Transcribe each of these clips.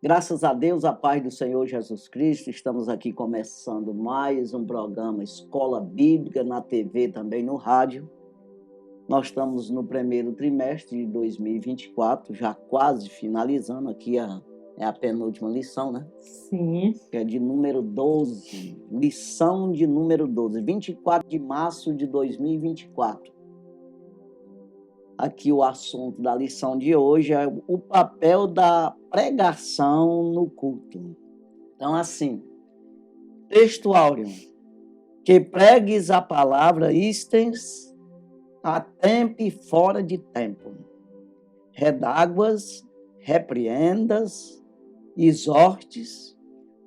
Graças a Deus, a paz do Senhor Jesus Cristo, estamos aqui começando mais um programa Escola Bíblica na TV, também no rádio. Nós estamos no primeiro trimestre de 2024, já quase finalizando, aqui é a penúltima lição, né? Sim. Que é de número 12, lição de número 12, 24 de março de 2024. Aqui o assunto da lição de hoje é o papel da pregação no culto. Então, assim, texto áureo, que pregues a palavra istens a tempo e fora de tempo, redáguas, repreendas, exortes,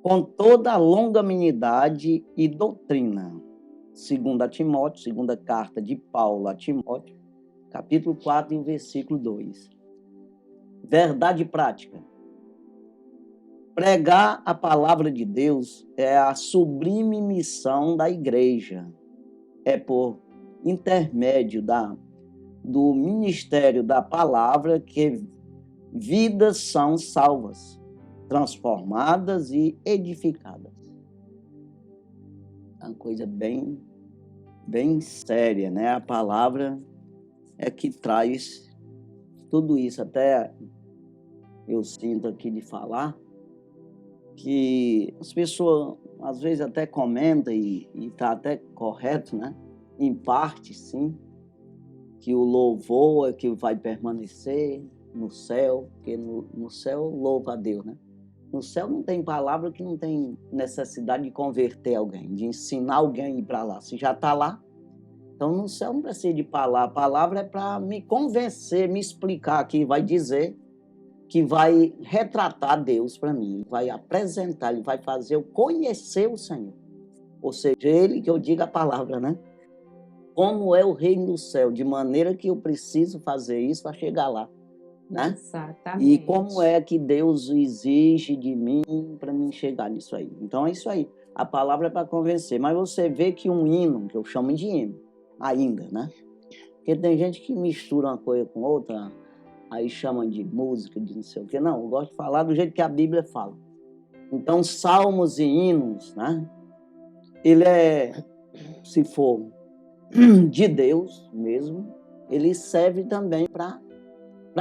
com toda a longanimidade e doutrina. 2 Timóteo, segunda carta de Paulo a Timóteo, capítulo 4 e o versículo 2. Verdade prática. Pregar a palavra de Deus é a sublime missão da igreja. É por intermédio do ministério da palavra que vidas são salvas, transformadas e edificadas. É uma coisa bem séria, né? A palavra é que traz tudo isso. Até eu sinto aqui de falar que as pessoas às vezes até comentam, e está até correto, né? Em parte, sim, que o louvor é que vai permanecer no céu, porque no céu louva a Deus, né? No céu não tem palavra que não tem necessidade de converter alguém, de ensinar alguém a ir para lá. Se já está lá, então no céu não precisa de palavra. A palavra é para me convencer, me explicar, que vai dizer, que vai retratar Deus para mim, vai apresentar, ele vai fazer eu conhecer o Senhor. Ou seja, ele que eu diga a palavra, né? Como é o reino do céu, de maneira que eu preciso fazer isso para chegar lá, né? Exatamente. E como é que Deus exige de mim para mim chegar nisso aí. Então é isso aí. A palavra é para convencer. Mas você vê que um hino, que eu chamo de hino, ainda, né? Porque tem gente que mistura uma coisa com outra, aí chama de música, de não sei o quê. Não, eu gosto de falar do jeito que a Bíblia fala. Então, salmos e hinos, né? Ele é, se for de Deus mesmo, ele serve também para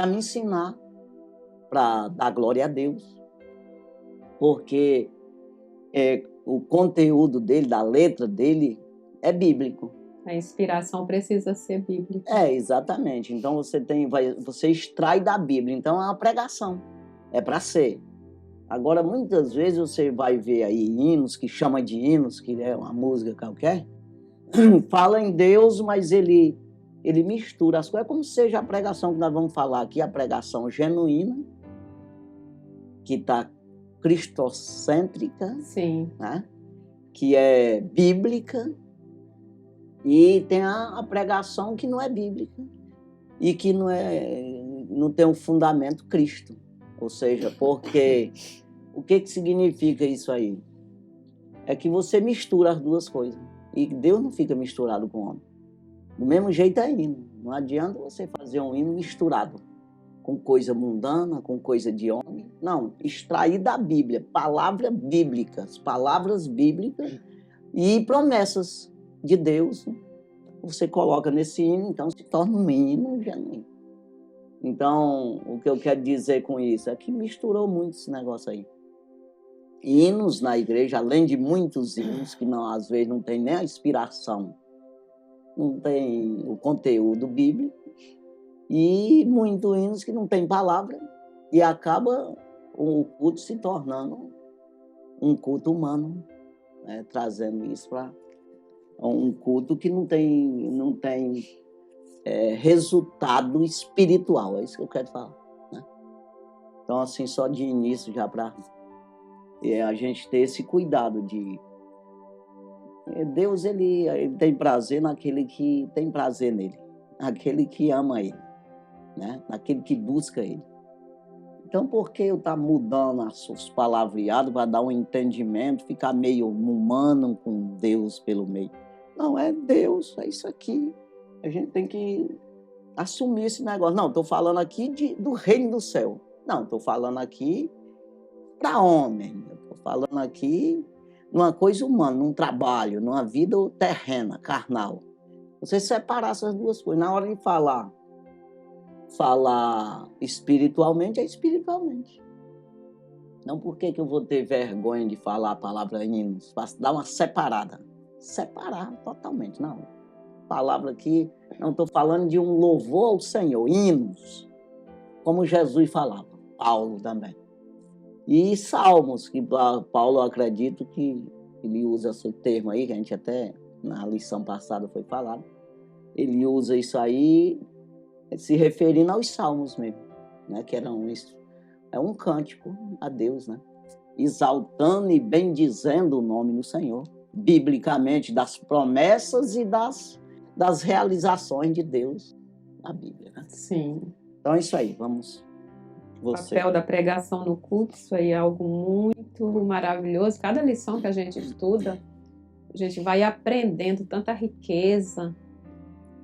me ensinar, para dar glória a Deus. Porque o conteúdo dele, da letra dele, é bíblico. A inspiração precisa ser bíblica. Exatamente. Então você extrai da Bíblia. Então é uma pregação. É para ser. Agora, muitas vezes você vai ver aí hinos, que chama de hinos, que é uma música qualquer, fala em Deus, mas ele mistura as coisas. É como seja a pregação que nós vamos falar aqui, a pregação genuína, que está cristocêntrica, Sim, né? Que é bíblica, e tem a pregação que não é bíblica e que não tem um fundamento Cristo. Ou seja, porque o que significa isso aí? É que você mistura as duas coisas. E Deus não fica misturado com o homem. Do mesmo jeito é hino. Não adianta você fazer um hino misturado com coisa mundana, com coisa de homem. Não, extrair da Bíblia, palavras bíblicas e promessas de Deus. Você coloca nesse hino, então se torna um hino genuíno. Então, o que eu quero dizer com isso é que misturou muito esse negócio aí. Hinos na igreja, além de muitos hinos que não, às vezes não tem nem a inspiração, não tem o conteúdo bíblico, e muitos hinos que não tem palavra, e acaba o culto se tornando um culto humano, né, trazendo isso para um culto que não tem resultado espiritual. É isso que eu quero falar, né? Então, assim, só de início, já para a gente ter esse cuidado de... Deus, ele tem prazer naquele que tem prazer nele, naquele que ama ele, né? Naquele que busca ele. Então, por que eu estar mudando os palavreados para dar um entendimento, ficar meio humano com Deus pelo meio? Não, é Deus, é isso aqui. A gente tem que assumir esse negócio. Não, estou falando aqui do reino do céu. Não, estou falando aqui para homem. Eu estou falando aqui numa coisa humana, num trabalho, numa vida terrena, carnal. Você separar essas duas coisas. Na hora de falar espiritualmente, é espiritualmente. Não porque que eu vou ter vergonha de falar a palavra hinos. Dar uma separada. Separar totalmente. Não. Palavra aqui, não estou falando de um louvor ao Senhor. Hinos. Como Jesus falava. Paulo também. E salmos, que Paulo, eu acredito que ele usa esse termo aí, que a gente até na lição passada foi falado. Ele usa isso aí se referindo aos salmos mesmo, né? Que era um cântico a Deus, né? Exaltando e bendizendo o nome do Senhor, biblicamente, das promessas e das realizações de Deus na Bíblia, né? Sim. Então é isso aí, vamos. O papel da pregação no culto, isso aí é algo muito maravilhoso. Cada lição que a gente estuda, a gente vai aprendendo tanta riqueza.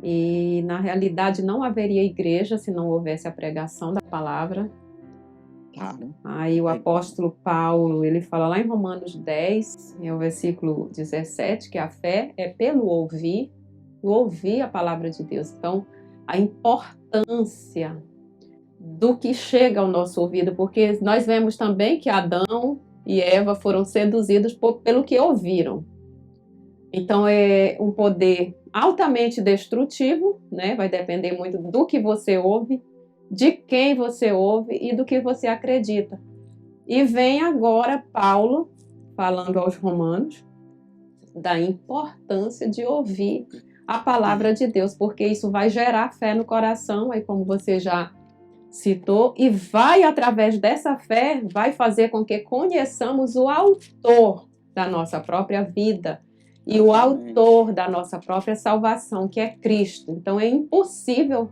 E, na realidade, não haveria igreja se não houvesse a pregação da palavra. Claro. Aí o apóstolo Paulo, ele fala lá em Romanos 10, é o versículo 17, que a fé é pelo ouvir a palavra de Deus. Então, a importância do que chega ao nosso ouvido, porque nós vemos também que Adão e Eva foram seduzidos pelo que ouviram. Então, é um poder altamente destrutivo, né? Vai depender muito do que você ouve, de quem você ouve e do que você acredita. E vem agora Paulo, falando aos romanos, da importância de ouvir a palavra de Deus, porque isso vai gerar fé no coração, aí como você já citou, e vai, através dessa fé, vai fazer com que conheçamos o autor da nossa própria vida e o autor da nossa própria salvação, que é Cristo. Então é impossível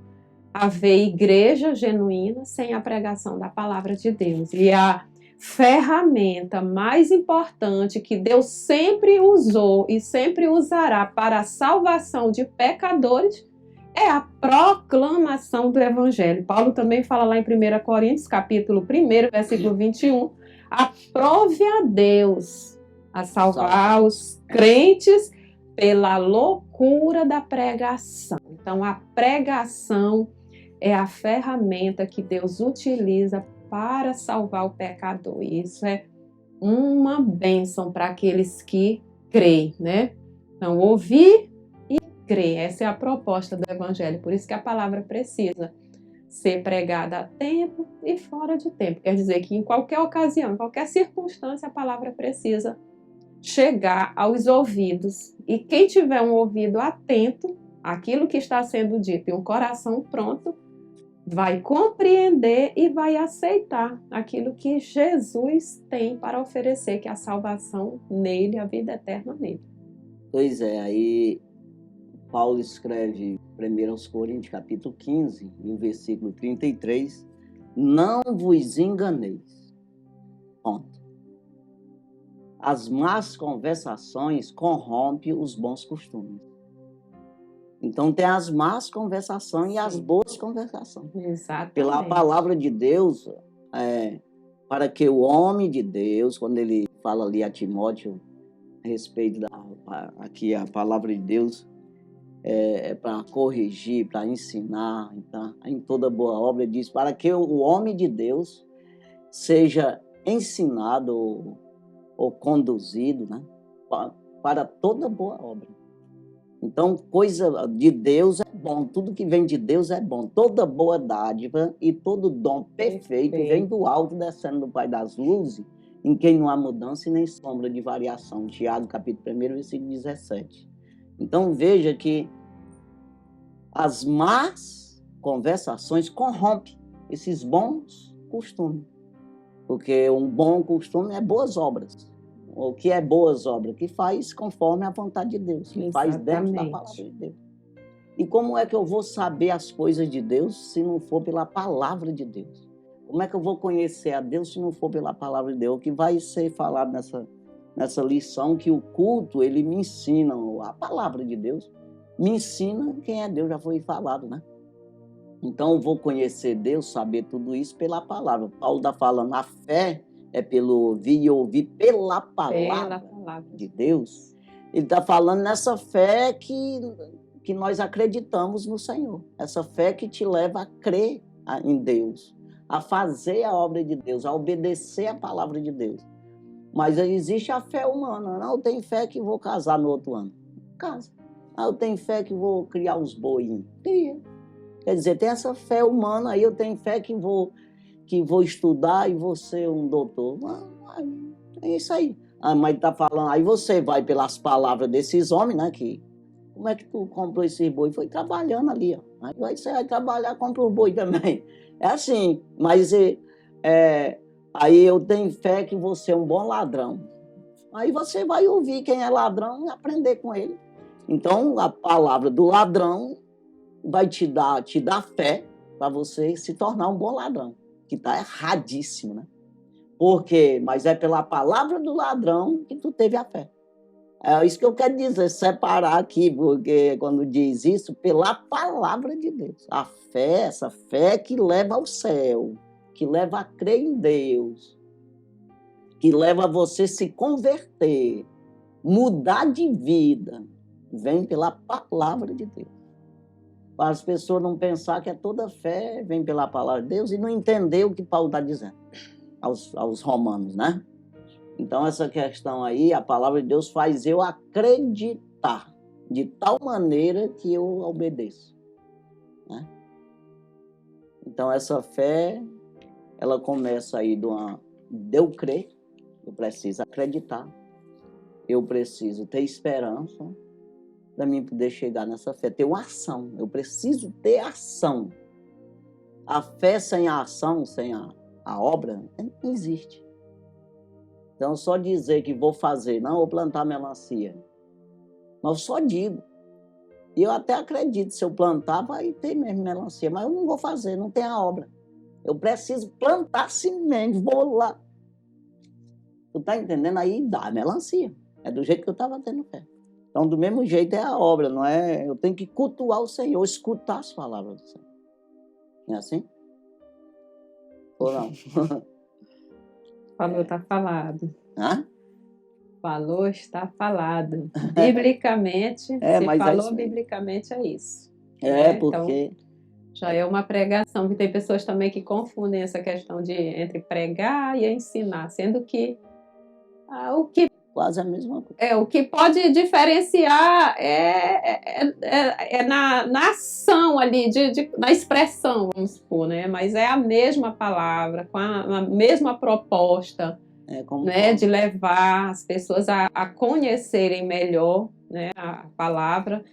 haver igreja genuína sem a pregação da palavra de Deus. E a ferramenta mais importante que Deus sempre usou e sempre usará para a salvação de pecadores é a proclamação do Evangelho. Paulo também fala lá em 1 Coríntios, capítulo 1, versículo 21, aprove a Deus a salvar os crentes pela loucura da pregação. Então, a pregação é a ferramenta que Deus utiliza para salvar o pecador. E isso é uma bênção para aqueles que creem, né? Então, ouvir e crer. Essa é a proposta do Evangelho. Por isso que a palavra precisa ser pregada a tempo e fora de tempo. Quer dizer que em qualquer ocasião, em qualquer circunstância, a palavra precisa chegar aos ouvidos. E quem tiver um ouvido atento àquilo que está sendo dito e um coração pronto, vai compreender e vai aceitar aquilo que Jesus tem para oferecer, que é a salvação nele, a vida eterna nele. Pois é, aí Paulo escreve 1 Coríntios, capítulo 15, no versículo 33, não vos enganeis. Ponto. As más conversações corrompem os bons costumes. Então tem as más conversações e as boas conversações. Exatamente. Pela palavra de Deus, para que o homem de Deus, quando ele fala ali a Timóteo, a respeito aqui a palavra de Deus, é para corrigir, para ensinar, então, em toda boa obra, ele diz, para que o homem de Deus seja ensinado ou conduzido, né, para toda boa obra. Então, coisa de Deus é bom, tudo que vem de Deus é bom. Toda boa dádiva e todo dom perfeito vem do alto, descendo do Pai das luzes, em quem não há mudança e nem sombra de variação. Tiago, capítulo 1, versículo 17. Então, veja que as más conversações corrompem esses bons costumes. Porque um bom costume é boas obras. O que é boas obras? Que faz conforme a vontade de Deus, que faz dentro da palavra de Deus. E como é que eu vou saber as coisas de Deus se não for pela palavra de Deus? Como é que eu vou conhecer a Deus se não for pela palavra de Deus? O que vai ser falado nessa lição, que o culto, ele me ensina, a palavra de Deus, me ensina quem é Deus, já foi falado, né? Então eu vou conhecer Deus, saber tudo isso pela palavra. Paulo está falando, a fé é pelo ouvir e ouvir pela palavra de Deus. Ele está falando nessa fé que nós acreditamos no Senhor. Essa fé que te leva a crer em Deus, a fazer a obra de Deus, a obedecer a palavra de Deus. Mas existe a fé humana. Não, eu tenho fé que vou casar no outro ano. Casa. Eu tenho fé que vou criar uns boinhos. Cria. Quer dizer, tem essa fé humana aí, eu tenho fé que vou estudar e vou ser um doutor. É isso aí. Mas está falando, aí você vai pelas palavras desses homens, né? Como é que tu comprou esse boi? Foi trabalhando ali, ó. Aí você vai trabalhar, compra o boi também. É assim, mas aí eu tenho fé que você é um bom ladrão. Aí você vai ouvir quem é ladrão e aprender com ele. Então, a palavra do ladrão vai te dar fé para você se tornar um bom ladrão, que está erradíssimo, né? Por quê? Mas é pela palavra do ladrão que tu teve a fé. É isso que eu quero dizer, separar aqui, porque quando diz isso, pela palavra de Deus. A fé, essa fé que leva ao céu, que leva a crer em Deus, que leva você a se converter, mudar de vida, vem pela palavra de Deus. Para as pessoas não pensar que toda fé vem pela palavra de Deus e não entender o que Paulo está dizendo aos romanos, né? Então, essa questão aí, a palavra de Deus faz eu acreditar de tal maneira que eu obedeço, né? Então, essa fé, ela começa aí de eu crer, eu preciso acreditar, eu preciso ter esperança para mim poder chegar nessa fé, ter uma ação, eu preciso ter ação. A fé sem a ação, sem a obra, não existe. Então, só dizer que vou fazer, não vou plantar melancia. Mas eu só digo. E eu até acredito, se eu plantar, vai ter mesmo melancia. Mas eu não vou fazer, não tem a obra. Eu preciso plantar semente, vou lá. Tu tá entendendo? Aí dá melancia. É do jeito que eu estava tendo fé. Então, do mesmo jeito é a obra, não é? Eu tenho que cultuar o Senhor, escutar as palavras do Senhor. Não é assim? Ou não? Falou, está falado. Hã? Falou, está falado. Biblicamente, se falou biblicamente, é isso. Porque... Então, já é uma pregação, que tem pessoas também que confundem essa questão entre pregar e ensinar, sendo que o que quase a mesma coisa. O que pode diferenciar é na ação ali, na expressão, vamos supor, né? Mas é a mesma palavra, com a mesma proposta, né? De levar as pessoas a conhecerem melhor, né? A palavra.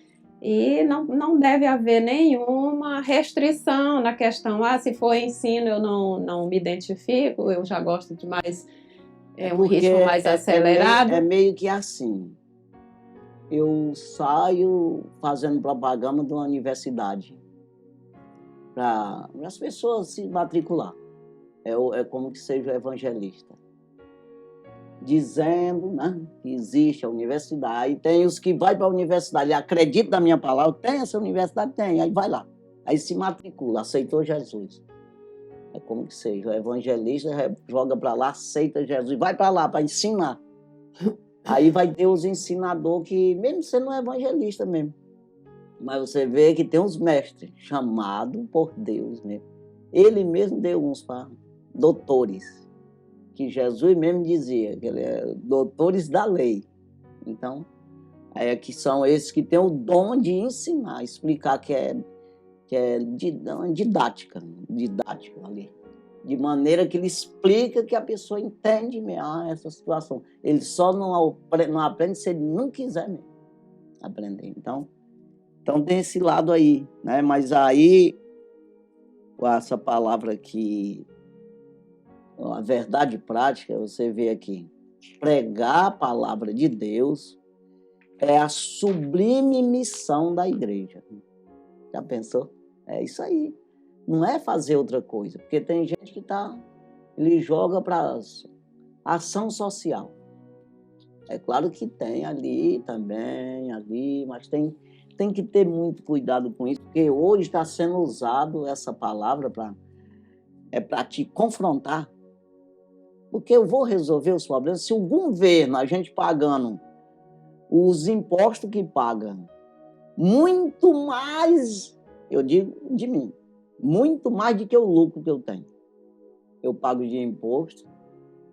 E não deve haver nenhuma restrição na questão, se for ensino eu não me identifico, eu já gosto de mais... um ritmo mais acelerado. É meio que assim. Eu saio fazendo propaganda de uma universidade para as pessoas se matricular. É como que seja evangelista. Dizendo, né, que existe a universidade. E tem os que vão para a universidade e acreditam na minha palavra. Tem essa universidade? Tem. Aí vai lá. Aí se matricula, aceitou Jesus. É como que seja, o evangelista joga para lá, aceita Jesus, vai para lá para ensinar. Aí vai ter os ensinadores que, mesmo sendo um evangelista mesmo, mas você vê que tem uns mestres chamados por Deus mesmo. Ele mesmo deu uns para doutores, que Jesus mesmo dizia, que ele é doutores da lei. Então, que são esses que têm o dom de ensinar, explicar que é didática ali. De maneira que ele explica que a pessoa entende essa situação. Ele só não aprende se ele não quiser mesmo aprender. Então tem esse lado aí, né? Mas aí, com essa palavra aqui, a verdade prática, você vê aqui, pregar a palavra de Deus é a sublime missão da igreja. Já pensou? É isso aí. Não é fazer outra coisa, porque tem gente que ele joga para ação social. É claro que tem ali também, mas tem que ter muito cuidado com isso, porque hoje está sendo usado essa palavra para te confrontar. Porque eu vou resolver os problemas se o governo, a gente pagando os impostos que paga, muito mais, eu digo de mim, muito mais do que o lucro que eu tenho. Eu pago de imposto,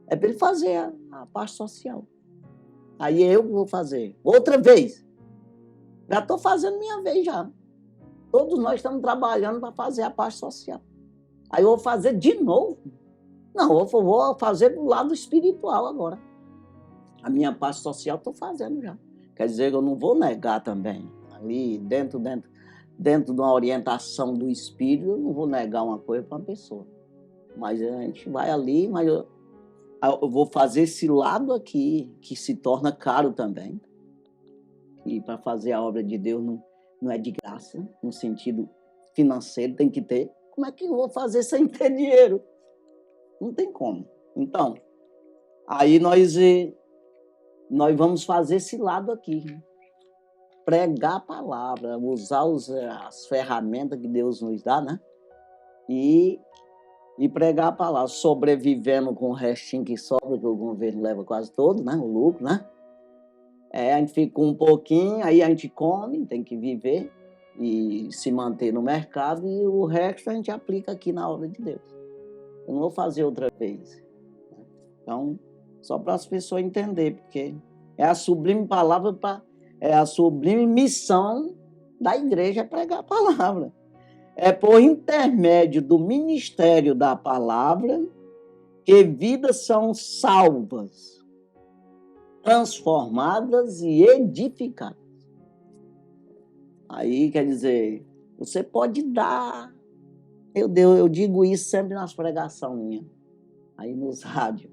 é para ele fazer a parte social. Aí eu vou fazer outra vez. Já estou fazendo minha vez já. Todos nós estamos trabalhando para fazer a parte social. Aí eu vou fazer de novo. Não, eu vou fazer do lado espiritual agora. A minha parte social estou fazendo já. Quer dizer, eu não vou negar também. Ali, dentro de uma orientação do Espírito, eu não vou negar uma coisa para uma pessoa. Mas a gente vai ali, mas eu vou fazer esse lado aqui, que se torna caro também. E para fazer a obra de Deus não é de graça, no sentido financeiro, tem que ter. Como é que eu vou fazer sem ter dinheiro? Não tem como. Então, aí nós vamos fazer esse lado aqui. Pregar a palavra, usar as ferramentas que Deus nos dá, né? E pregar a palavra, sobrevivendo com o restinho que sobra, que o governo leva quase todo, né? O lucro, né? A gente fica um pouquinho, aí a gente come, tem que viver e se manter no mercado, e o resto a gente aplica aqui na obra de Deus. Eu não vou fazer outra vez. Então, só para as pessoas entenderem, porque é a sublime palavra, é a sublime missão da igreja, é pregar a palavra. É por intermédio do ministério da palavra que vidas são salvas, transformadas e edificadas. Aí, quer dizer, você pode dar. Eu digo isso sempre nas pregações minhas, aí nos rádios.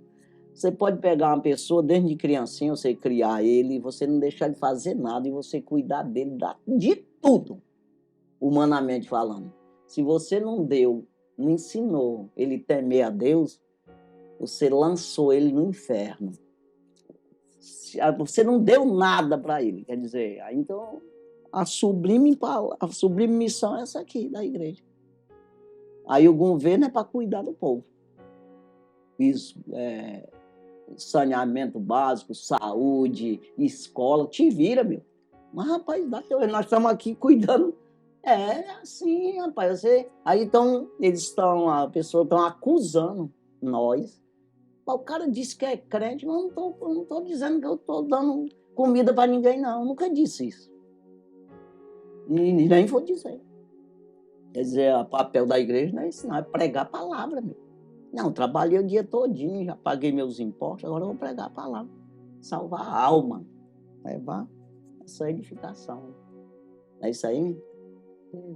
Você pode pegar uma pessoa desde criancinha, você criar ele, você não deixar ele fazer nada e você cuidar dele, de tudo, humanamente falando. Se você não ensinou ele temer a Deus, você lançou ele no inferno. Você não deu nada para ele, quer dizer, então a sublime missão é essa aqui da igreja. Aí o governo é para cuidar do povo. Isso, saneamento básico, saúde, escola, te vira, meu. Mas, rapaz, nós estamos aqui cuidando. É assim, rapaz. Aí a pessoa estão acusando nós. O cara disse que é crente, mas eu não estou dizendo que eu estou dando comida para ninguém, não. Eu nunca disse isso. E nem vou dizer. Quer dizer, o papel da igreja não é ensinar, é pregar a palavra, meu. Não, trabalhei o dia todinho, já paguei meus impostos, agora eu vou pregar a palavra. Salvar a alma, levar essa edificação. É isso aí, meu?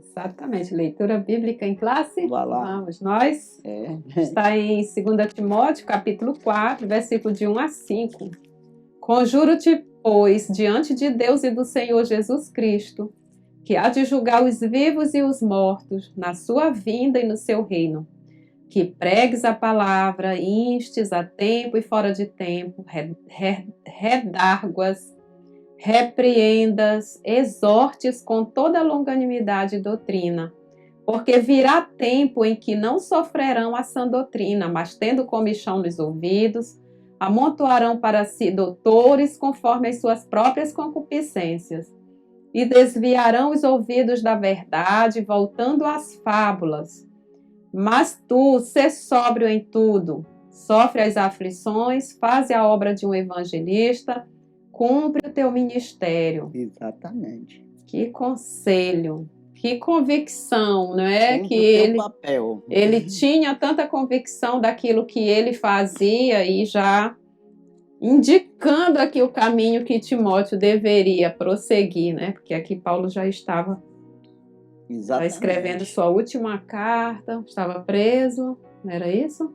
Exatamente. Leitura bíblica em classe? Vai lá. Vamos, nós. Está em 2 Timóteo, capítulo 4, versículo de 1 a 5. Conjuro-te, pois, diante de Deus e do Senhor Jesus Cristo, que há de julgar os vivos e os mortos na sua vinda e no seu reino, que pregues a palavra, instes a tempo e fora de tempo, redarguas, repreendas, exortes com toda longanimidade e doutrina, porque virá tempo em que não sofrerão a sã doutrina, mas tendo comichão nos ouvidos, amontoarão para si doutores conforme as suas próprias concupiscências, e desviarão os ouvidos da verdade, voltando às fábulas. Mas tu, sê sóbrio em tudo, sofre as aflições, faze a obra de um evangelista, cumpre o teu ministério. Exatamente. Que conselho, que convicção, não é? Cumpre Que o teu papel. Ele tinha tanta convicção daquilo que ele fazia e já indicando aqui o caminho que Timóteo deveria prosseguir, né? Porque aqui Paulo já estava escrevendo sua última carta, estava preso, não era isso?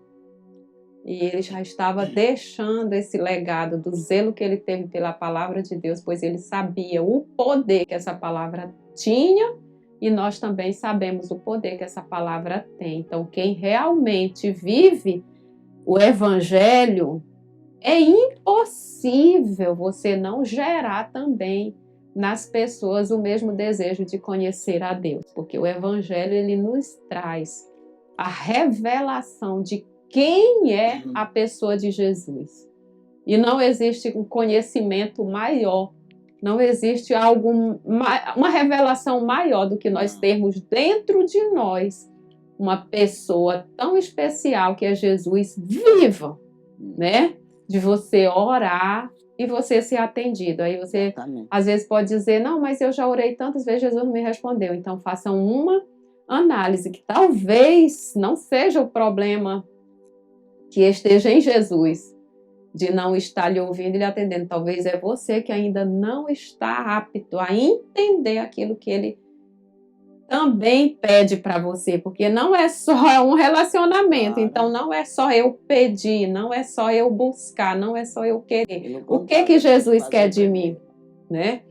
E ele já estava deixando esse legado do zelo que ele teve pela palavra de Deus, pois ele sabia o poder que essa palavra tinha e nós também sabemos o poder que essa palavra tem. Então, quem realmente vive o evangelho, é impossível você não gerar também nas pessoas o mesmo desejo de conhecer a Deus, porque o evangelho ele nos traz a revelação de quem é a pessoa de Jesus. E não existe um conhecimento maior, não existe uma revelação maior do que nós termos dentro de nós uma pessoa tão especial que é Jesus viva, né? De você orar e você ser atendido. Aí você, às vezes, pode dizer, não, mas eu já orei tantas vezes, Jesus não me respondeu. Então, façam uma análise, que talvez não seja o problema que esteja em Jesus, de não estar lhe ouvindo e lhe atendendo. Talvez é você que ainda não está apto a entender aquilo que ele também pede para você, porque não é só um relacionamento, então não é só eu pedir, não é só eu buscar, não é só eu querer. O que Jesus quer de mim, né?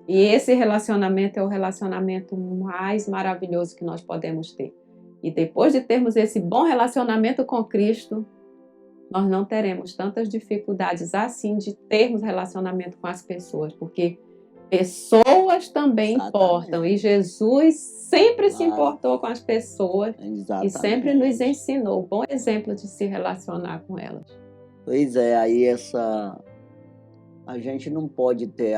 E esse relacionamento é o relacionamento mais maravilhoso que nós podemos ter. E depois de termos esse bom relacionamento com Cristo, nós não teremos tantas dificuldades assim de termos relacionamento com as pessoas, porque pessoas também importam, e Jesus sempre se importou com as pessoas e sempre nos ensinou um bom exemplo de se relacionar com elas. Pois é, aí a gente não pode ter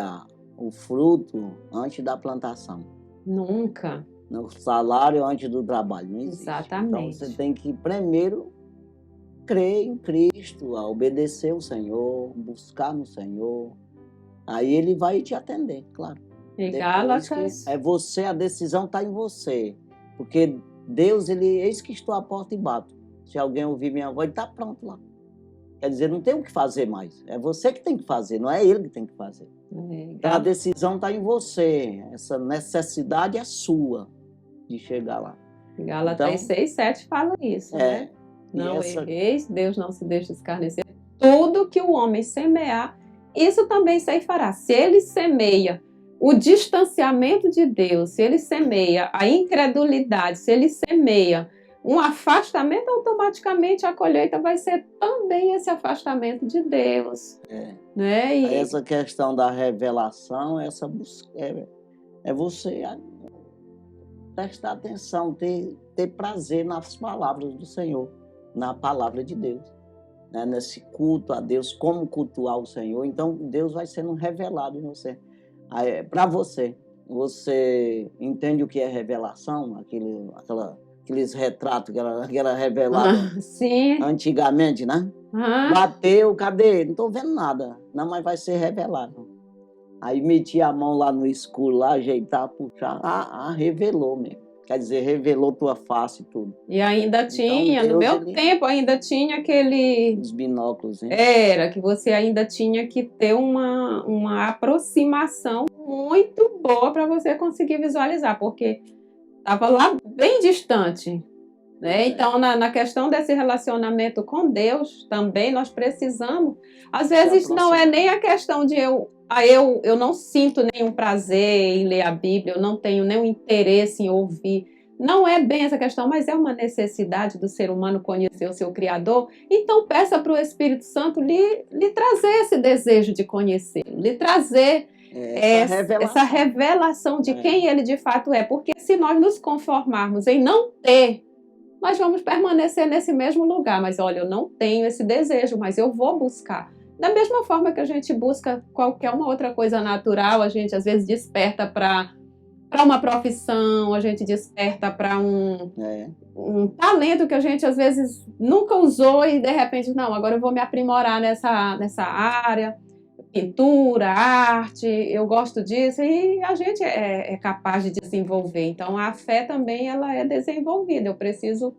o fruto antes da plantação. Nunca. O salário antes do trabalho, não existe. Exatamente. Então você tem que primeiro crer em Cristo, obedecer o Senhor, buscar no Senhor. Aí ele vai te atender, claro. E Gálatas... É você, a decisão está em você. Porque Deus, eis que estou à porta e bato. Se alguém ouvir minha voz, está pronto lá. Quer dizer, não tem o que fazer mais. É você que tem que fazer, não é ele que tem que fazer. Então a decisão está em você. Essa necessidade é sua de chegar lá. Gálatas 6:7 fala isso, né? Não erreis, Deus não se deixa escarnecer. Tudo que o homem semear, isso também ceifará. Se ele semeia o distanciamento de Deus, se ele semeia a incredulidade, se ele semeia um afastamento, automaticamente a colheita vai ser também esse afastamento de Deus. Né? E essa questão da revelação, é você prestar atenção, ter prazer nas palavras do Senhor, na palavra de Deus, né? Nesse culto a Deus, como cultuar o Senhor. Então Deus vai sendo revelado em você. Para você entende o que é revelação? Aqueles retratos que era revelado antigamente, né? Bateu, cadê? Não estou vendo nada. Não, mas vai ser revelado. Aí metia a mão lá no escuro, lá, ajeitar, puxar. Revelou mesmo. Quer dizer, revelou tua face e tudo. E ainda tinha, no meu tempo, ainda tinha os binóculos, hein? Era, que você ainda tinha que ter uma aproximação muito boa para você conseguir visualizar, porque estava lá bem distante. Né? Então, na questão desse relacionamento com Deus, também nós precisamos. Às vezes, não é nem a questão de eu não sinto nenhum prazer em ler a Bíblia, eu não tenho nenhum interesse em ouvir. Não é bem essa questão, mas é uma necessidade do ser humano conhecer o seu Criador. Então, peça para o Espírito Santo lhe trazer esse desejo de conhecê-lo, lhe trazer essa revelação de quem ele de fato é. Porque se nós nos conformarmos em não ter, nós vamos permanecer nesse mesmo lugar. Mas olha, eu não tenho esse desejo, mas eu vou buscar. Da mesma forma que a gente busca qualquer uma outra coisa natural, a gente às vezes desperta para uma profissão, a gente desperta para um talento que a gente às vezes nunca usou e de repente, não, agora eu vou me aprimorar nessa área, pintura, arte, eu gosto disso, e a gente é capaz de desenvolver. Então a fé também ela é desenvolvida, eu preciso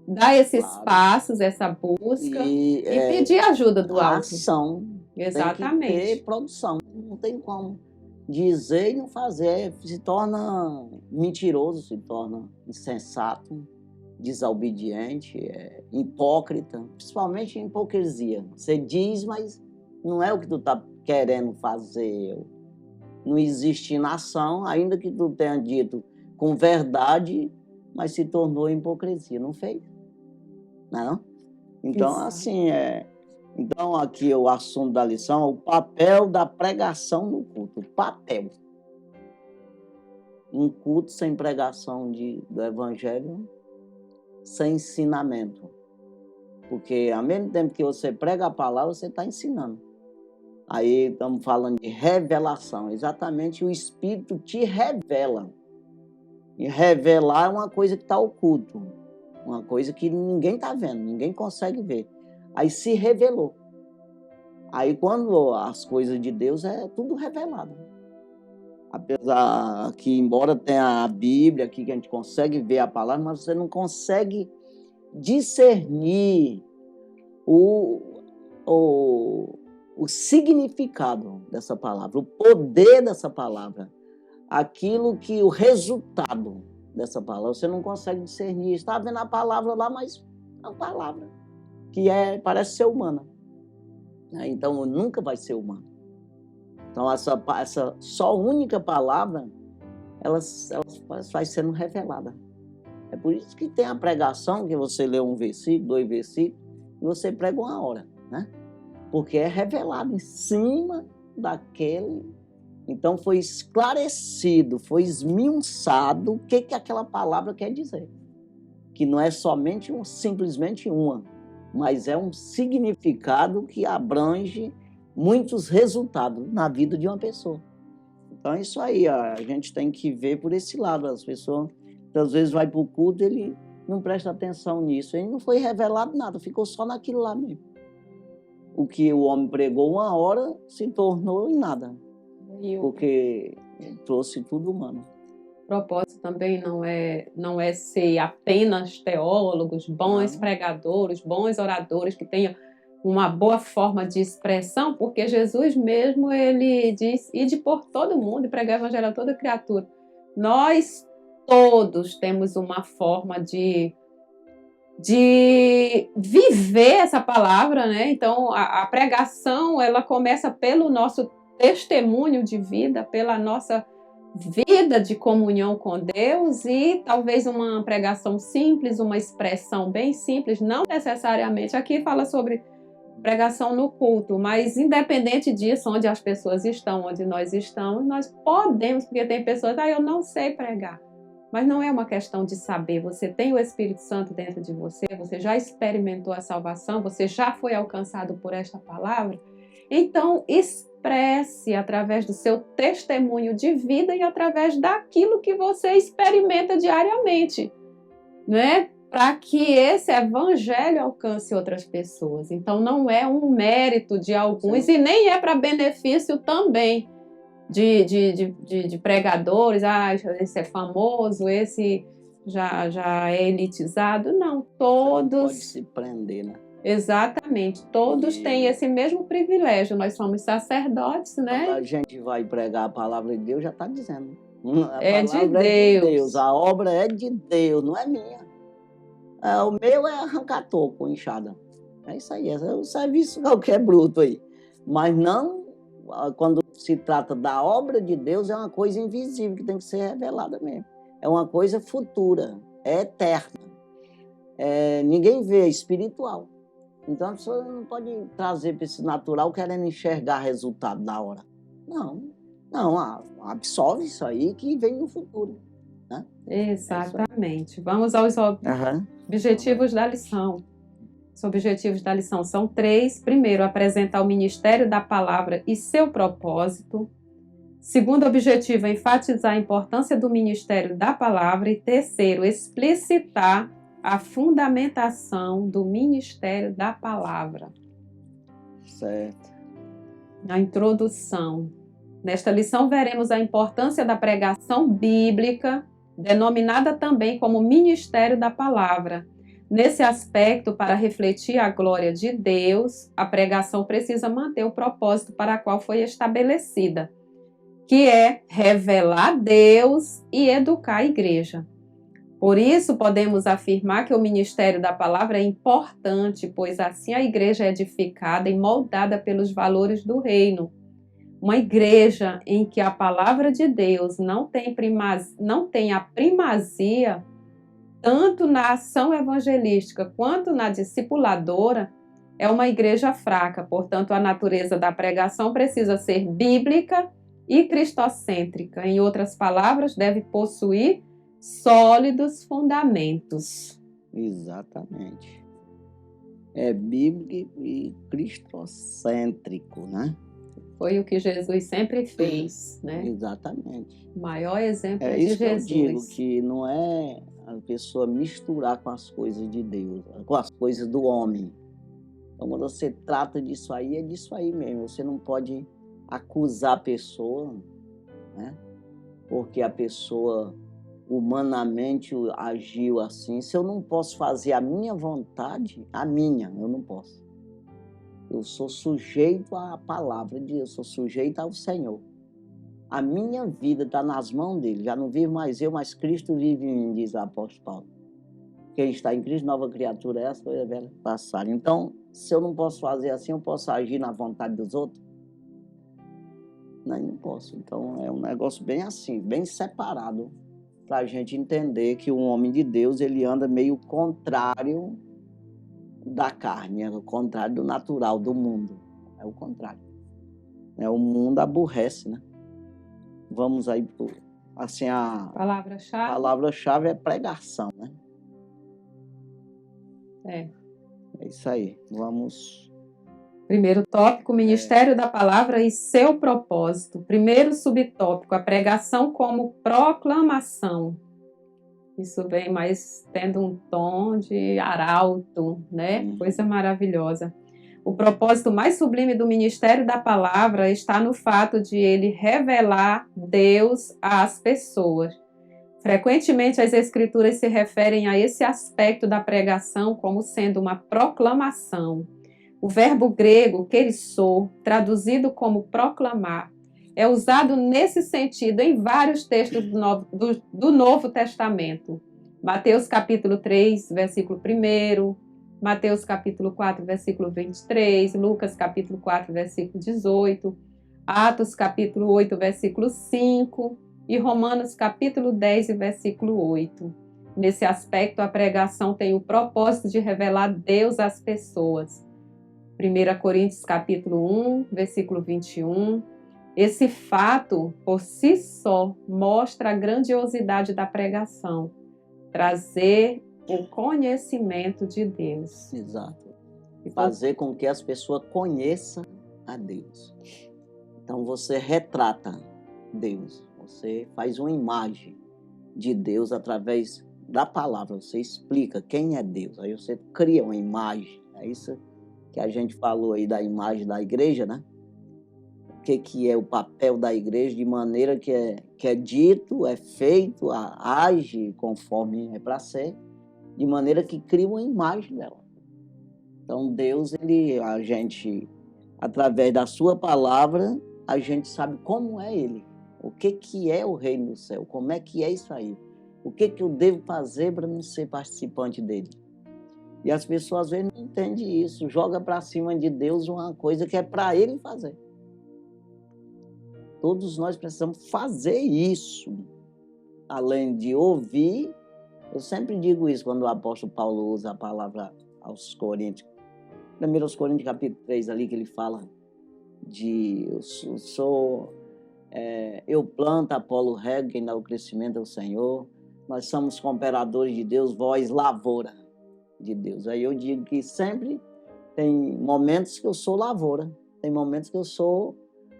dar esses passos, essa busca e pedir ajuda do alto. Ação. Exatamente. Tem que ter produção, não tem como dizer e não fazer, se torna mentiroso, se torna insensato, desobediente, hipócrita, principalmente hipocrisia. Você diz, mas não é o que tu está querendo fazer. Não existe nação, ainda que tu tenha dito com verdade, mas se tornou hipocrisia, não fez? Não? Então, Isso. assim, Então, aqui o assunto da lição é o papel da pregação no culto. O papel. Um culto sem pregação do evangelho, sem ensinamento. Porque ao mesmo tempo que você prega a palavra, você está ensinando. Aí estamos falando de revelação. Exatamente, o Espírito te revela. E revelar é uma coisa que está oculto. Uma coisa que ninguém está vendo, ninguém consegue ver. Aí se revelou. Aí quando as coisas de Deus é tudo revelado. Apesar que, embora tenha a Bíblia aqui, que a gente consegue ver a palavra, mas você não consegue discernir o significado dessa palavra, o poder dessa palavra, aquilo que, o resultado dessa palavra, você não consegue discernir. Está vendo a palavra lá, mas é uma palavra que parece ser humana. Então, nunca vai ser humana. Então, essa só única palavra, ela vai sendo revelada. É por isso que tem a pregação, que você lê um versículo, 2 versículos, e você prega 1 hora, né? Porque é revelado em cima daquele. Então, foi esclarecido, foi esmiuçado o que aquela palavra quer dizer. Que não é somente simplesmente uma, mas é um significado que abrange muitos resultados na vida de uma pessoa. Então, é isso aí, a gente tem que ver por esse lado. As pessoas, às vezes, vai para o culto, ele não presta atenção nisso. Ele não foi revelado nada, ficou só naquilo lá mesmo. O que o homem pregou 1 hora se tornou em nada, porque trouxe tudo humano. O propósito também não é ser apenas teólogos, bons pregadores, bons oradores, que tenham uma boa forma de expressão, porque Jesus mesmo, ele diz, ide por todo mundo e pregar o evangelho a toda criatura. Nós todos temos uma forma de viver essa palavra, né? Então, a pregação, ela começa pelo nosso testemunho de vida, pela nossa vida de comunhão com Deus, e talvez uma pregação simples, uma expressão bem simples, não necessariamente. Aqui fala sobre pregação no culto, mas independente disso, onde as pessoas estão, onde nós estamos, nós podemos, porque tem pessoas, eu não sei pregar. Mas não é uma questão de saber. Você tem o Espírito Santo dentro de você, você já experimentou a salvação, você já foi alcançado por esta palavra. Então, expresse através do seu testemunho de vida e através daquilo que você experimenta diariamente, né? Para que esse evangelho alcance outras pessoas. Então, não é um mérito de alguns. Sim. E nem é para benefício também de pregadores, esse é famoso, esse já é elitizado. Não, todos... Pode se prender, né? Exatamente, todos têm esse mesmo privilégio. Nós somos sacerdotes, né? Quando a gente vai pregar a palavra de Deus, já está dizendo. É de Deus. A obra é de Deus, não é minha. O meu é arrancar toco, enxada. É isso aí, é o serviço qualquer bruto aí. Mas não, quando se trata da obra de Deus, é uma coisa invisível que tem que ser revelada mesmo. É uma coisa futura, é eterna. Ninguém vê, é espiritual. Então a pessoa não pode trazer para esse natural querendo enxergar resultado na hora. Não, absorve isso aí que vem no futuro. Né? Exatamente. Vamos aos objetivos da lição. Os objetivos da lição são 3. Primeiro, apresentar o ministério da palavra e seu propósito. Segundo objetivo, enfatizar a importância do ministério da palavra. E terceiro, explicitar a fundamentação do ministério da palavra. Certo. Na introdução. Nesta lição, veremos a importância da pregação bíblica, denominada também como ministério da palavra. Nesse aspecto, para refletir a glória de Deus, a pregação precisa manter o propósito para o qual foi estabelecida, que é revelar Deus e educar a igreja. Por isso, podemos afirmar que o ministério da palavra é importante, pois assim a igreja é edificada e moldada pelos valores do reino. Uma igreja em que a palavra de Deus não tem a primazia, tanto na ação evangelística quanto na discipuladora, é uma igreja fraca. Portanto, a natureza da pregação precisa ser bíblica e cristocêntrica. Em outras palavras, deve possuir sólidos fundamentos. Exatamente. é bíblico e cristocêntrico, né? Foi o que Jesus sempre fez, né? Exatamente. O maior exemplo É de isso que eu digo, Jesus. que não é a pessoa misturar com as coisas de Deus, com as coisas do homem. Então, quando você trata disso aí, é disso aí mesmo. Você não pode acusar a pessoa, né? Porque a pessoa humanamente agiu assim. Se eu não posso fazer a minha vontade, eu não posso. Eu sou sujeito à palavra de Deus, sou sujeito ao Senhor. A minha vida está nas mãos dele. Já não vivo mais eu, mas Cristo vive em mim, diz o apóstolo Paulo. Quem está em Cristo, nova criatura é, as coisas velhas passaram. Então, se eu não posso fazer assim, eu posso agir na vontade dos outros? Não posso. Então, é um negócio bem assim, bem separado, para a gente entender que o homem de Deus, ele anda meio contrário da carne, é o contrário do natural, do mundo. É o contrário. O mundo aborrece, né? Vamos aí, assim, a palavra-chave é pregação, né? É isso aí. Vamos. Primeiro tópico, Ministério da Palavra e seu propósito. Primeiro subtópico, a pregação como proclamação. Isso vem mais tendo um tom de arauto, né? Coisa maravilhosa. O propósito mais sublime do Ministério da Palavra está no fato de ele revelar Deus às pessoas. Frequentemente as Escrituras se referem a esse aspecto da pregação como sendo uma proclamação. O verbo grego kerisou, traduzido como proclamar, é usado nesse sentido em vários textos do Novo Testamento. Mateus capítulo 3, versículo 1, Mateus capítulo 4, versículo 23, Lucas capítulo 4, versículo 18, Atos capítulo 8, versículo 5 e Romanos capítulo 10, versículo 8. Nesse aspecto, a pregação tem o propósito de revelar Deus às pessoas. 1 Coríntios capítulo 1, versículo 21. Esse fato, por si só, mostra a grandiosidade da pregação. Trazer o conhecimento de Deus. Exato. E fazer com que as pessoas conheçam a Deus. Então você retrata Deus. Você faz uma imagem de Deus através da palavra. Você explica quem é Deus. Aí você cria uma imagem. É isso que a gente falou aí da imagem da igreja, né? O que é o papel da igreja, de maneira que é dito, é feito, age conforme é para ser, de maneira que cria uma imagem dela. Então Deus, a gente, através da sua palavra, a gente sabe como é ele, o que é o reino do céu, como é que é isso aí, o que eu devo fazer para não ser participante dele. E as pessoas às vezes não entendem isso, joga para cima de Deus uma coisa que é para ele fazer. Todos nós precisamos fazer isso, além de ouvir. Eu sempre digo isso quando o apóstolo Paulo usa a palavra aos Coríntios. 1 Coríntios capítulo 3 ali, que ele fala de eu planto, Apolo rega, quem dá o crescimento é o Senhor. Nós somos cooperadores de Deus, vós lavoura de Deus. Aí eu digo que sempre tem momentos que eu sou lavoura, tem momentos que eu sou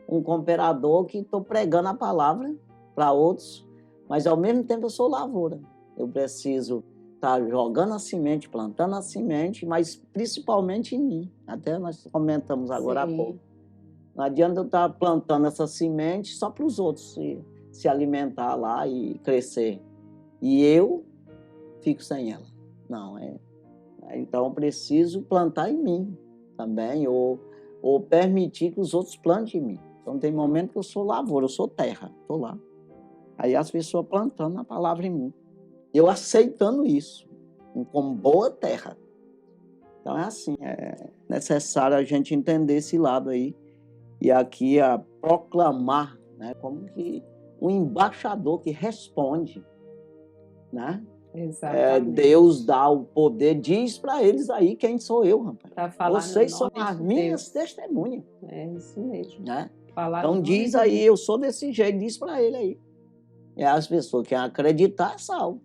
um cooperador que estou pregando a palavra para outros, mas ao mesmo tempo eu sou lavoura. Eu preciso estar jogando a semente, plantando a semente, mas principalmente em mim. Até nós comentamos agora há pouco. Não adianta eu estar plantando essa semente só para os outros se alimentar lá e crescer. E eu fico sem ela. Não, então eu preciso plantar em mim também, ou permitir que os outros plantem em mim. Então tem momento que eu sou lavoura, eu sou terra, estou lá. Aí as pessoas plantando a palavra em mim. Eu aceitando isso, como boa terra. Então é assim, é necessário a gente entender esse lado aí. E aqui a proclamar, né, como que um embaixador que responde, né? Exatamente. Deus dá o poder, diz para eles aí quem sou eu, rapaz. Vocês são as minhas testemunhas. É isso mesmo. Né? Então diz aí, eu sou desse jeito, diz para ele aí. E as pessoas que acreditar, salvo.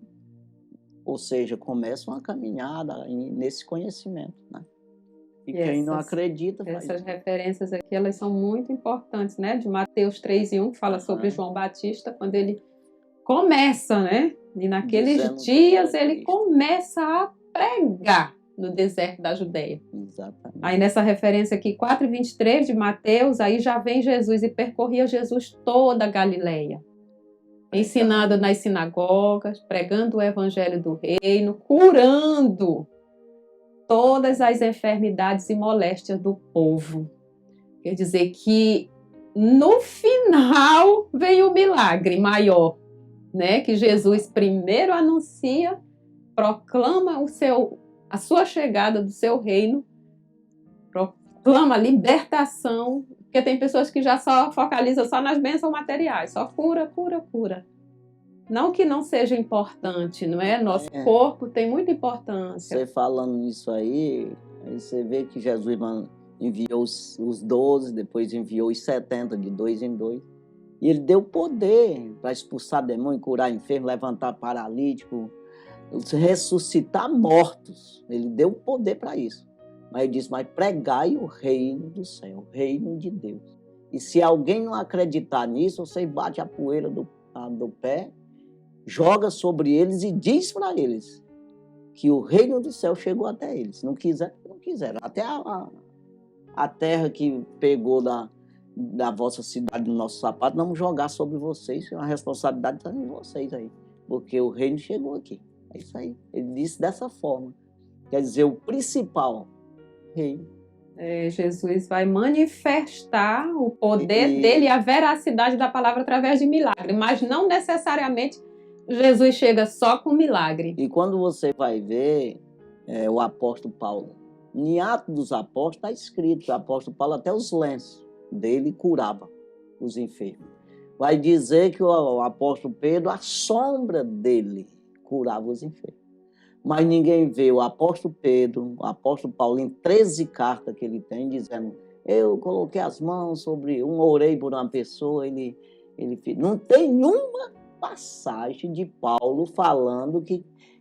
Ou seja, começam a caminhada nesse conhecimento, né? E quem não acredita faz Essas isso. referências aqui, elas são muito importantes, né? De Mateus 3:1, que fala sobre João Batista, quando ele começa, né? E naqueles Dizendo dias quem era ele Cristo. começa a pregar no deserto da Judéia. Exatamente. Aí nessa referência aqui, 4:23 de Mateus, aí já vem Jesus e percorria Jesus toda a Galileia, ensinando nas sinagogas, pregando o evangelho do reino, curando todas as enfermidades e moléstias do povo. Quer dizer que no final vem o milagre maior, né? Que Jesus primeiro anuncia, proclama a sua chegada do seu reino, proclama a libertação, porque tem pessoas que já só focalizam só nas bênçãos materiais, só cura, cura, cura. Não que não seja importante, não é? Nosso corpo tem muita importância. Você falando nisso aí você vê que Jesus enviou os 12, depois enviou os 70, de 2 em 2. E ele deu poder para expulsar demônio, curar enfermo, levantar paralítico, ressuscitar mortos. Ele deu poder para isso. Mas ele disse, mas pregai o reino do céu, o reino de Deus. E se alguém não acreditar nisso, você bate a poeira do pé, joga sobre eles e diz para eles que o reino do céu chegou até eles. Não quiser, não quiseram. Até a terra que pegou da vossa cidade, do nosso sapato, vamos jogar sobre vocês. A responsabilidade está em vocês aí. Porque o reino chegou aqui. É isso aí. Ele disse dessa forma. Quer dizer, o principal reino. Jesus vai manifestar o poder dele e a veracidade da palavra através de milagre, mas não necessariamente Jesus chega só com milagre. E quando você vai ver o apóstolo Paulo, em Atos dos Apóstolos está escrito que o apóstolo Paulo até os lenços dele curava os enfermos. Vai dizer que o apóstolo Pedro, a sombra dele curava os enfermos. Mas ninguém vê o apóstolo Pedro, o apóstolo Paulo, em 13 cartas que ele tem, dizendo, eu coloquei as mãos sobre orei por uma pessoa, ele não tem nenhuma passagem de Paulo falando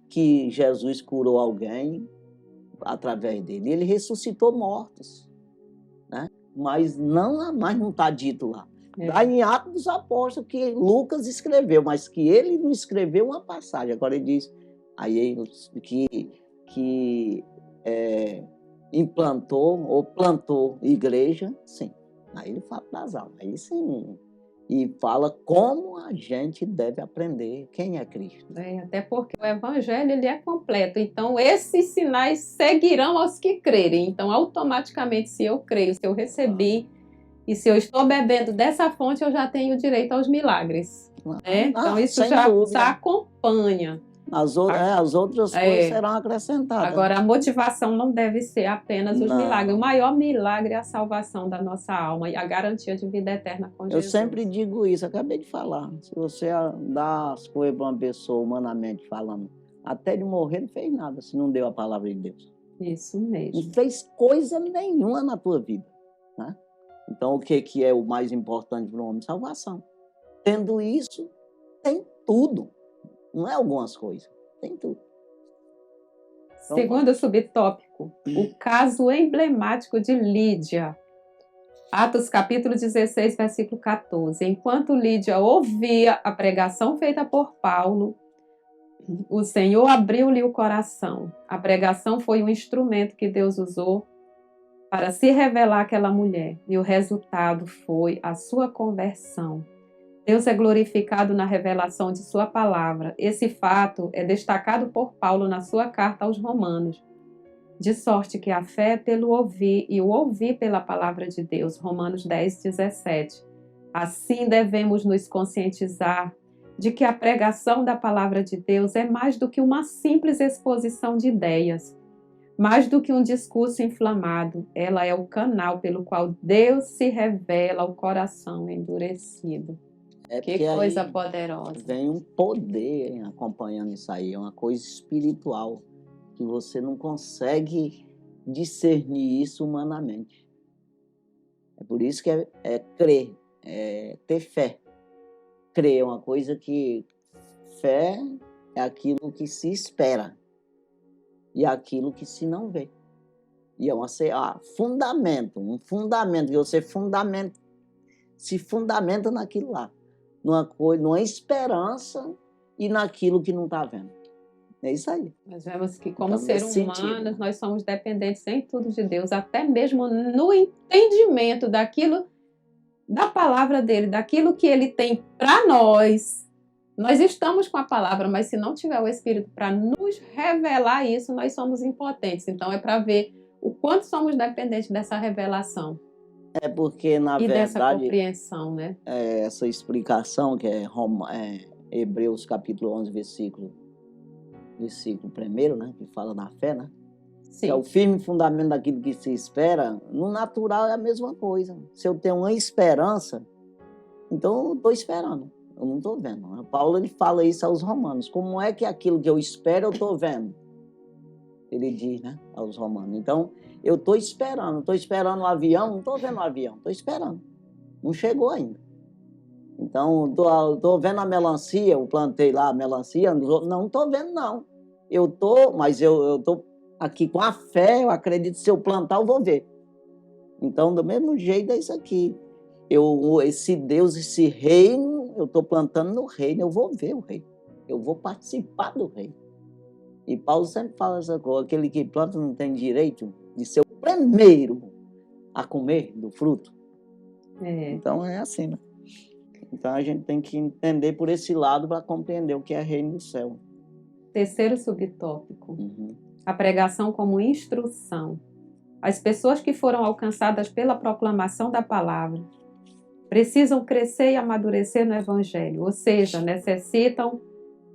que Jesus curou alguém através dele. Ele ressuscitou mortos, né? Mas não está dito lá. Está em Atos dos Apóstolos que Lucas escreveu, mas que ele não escreveu uma passagem. Agora ele diz aí que implantou ou plantou igreja, sim. Aí ele fala das aulas, aí sim. E fala como a gente deve aprender quem é Cristo. Até porque o evangelho ele é completo. Então, esses sinais seguirão aos que crerem. Então, automaticamente, se eu creio, se eu recebi e se eu estou bebendo dessa fonte, eu já tenho direito aos milagres. Então, isso já acompanha. As outras coisas serão acrescentadas. Agora, a motivação não deve ser apenas os milagres. O maior milagre é a salvação da nossa alma e a garantia de vida eterna com Jesus. Eu sempre digo isso, acabei de falar. Se você dá as coisas para uma pessoa, humanamente falando, até de morrer não fez nada se não deu a palavra de Deus. Isso mesmo. Não fez coisa nenhuma na tua vida, né? Então, o que é o mais importante para o homem? Salvação. Tendo isso, tem tudo. Não é algumas coisas, tem tudo. Então, segundo subtópico, o caso emblemático de Lídia. Atos capítulo 16, versículo 14. Enquanto Lídia ouvia a pregação feita por Paulo, o Senhor abriu-lhe o coração. A pregação foi um instrumento que Deus usou para se revelar àquela mulher. E o resultado foi a sua conversão. Deus é glorificado na revelação de sua palavra. Esse fato é destacado por Paulo na sua carta aos Romanos. De sorte que a fé é pelo ouvir e o ouvir pela palavra de Deus. Romanos 10, 17. Assim devemos nos conscientizar de que a pregação da palavra de Deus é mais do que uma simples exposição de ideias, mais do que um discurso inflamado. Ela é o canal pelo qual Deus se revela ao coração endurecido. Que coisa poderosa. Vem um poder acompanhando isso aí, é uma coisa espiritual, que você não consegue discernir isso humanamente. É por isso que é crer, é ter fé. Crer é uma coisa que... Fé é aquilo que se espera e aquilo que se não vê. E é fundamento, um fundamento, que você se fundamenta naquilo lá, numa esperança e naquilo que não está vendo. É isso aí. Nós vemos que, como Então, seres nesse humanos, sentido. nós somos dependentes em tudo de Deus, até mesmo no entendimento daquilo, da palavra dele, daquilo que ele tem para nós. Nós estamos com a palavra, mas se não tiver o Espírito para nos revelar isso, nós somos impotentes. Então é para ver o quanto somos dependentes dessa revelação É porque, na e dessa verdade, compreensão, né? essa explicação que é Hebreus capítulo 11, versículo 1, né, que fala da fé, né? Que é o Sim. firme fundamento daquilo que se espera. No natural é a mesma coisa. Se eu tenho uma esperança, então eu estou esperando, eu não estou vendo. Paulo, ele fala isso aos romanos. Como é que aquilo que eu espero eu estou vendo? Ele diz, né, aos romanos. Então, eu estou esperando o avião, não estou vendo o avião, estou esperando. Não chegou ainda. Então, estou vendo a melancia, eu plantei lá a melancia, não estou vendo, não. Mas eu estou aqui com a fé, eu acredito que se eu plantar, eu vou ver. Então, do mesmo jeito é isso aqui. Esse Deus, esse reino, eu estou plantando no reino, eu vou ver o reino. Eu vou participar do reino. E Paulo sempre fala essa coisa, aquele que planta não tem direito de ser o primeiro a comer do fruto. Então, é assim, né? Então, a gente tem que entender por esse lado para compreender o que é reino do céu. Terceiro subtópico. A pregação como instrução. As pessoas que foram alcançadas pela proclamação da palavra precisam crescer e amadurecer no Evangelho, ou seja, necessitam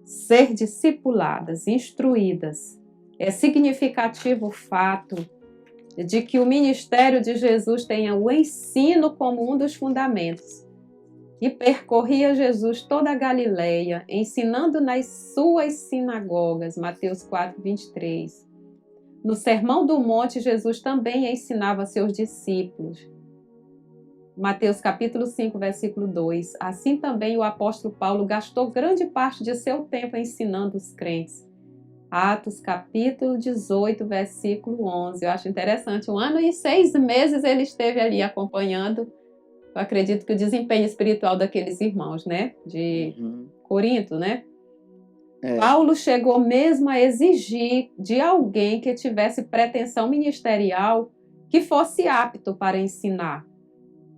ser discipuladas, instruídas. É significativo o fato de que o ministério de Jesus tenha o ensino como um dos fundamentos. E percorria Jesus toda a Galileia, ensinando nas suas sinagogas, Mateus 4, 23. No Sermão do Monte, Jesus também ensinava a seus discípulos. Mateus capítulo 5, versículo 2. Assim também o apóstolo Paulo gastou grande parte de seu tempo ensinando os crentes. Atos capítulo 18, versículo 11. Eu acho interessante, 1 ano e 6 meses ele esteve ali acompanhando, eu acredito que o desempenho espiritual daqueles irmãos, né? De Corinto, né? Paulo chegou mesmo a exigir de alguém que tivesse pretensão ministerial que fosse apto para ensinar.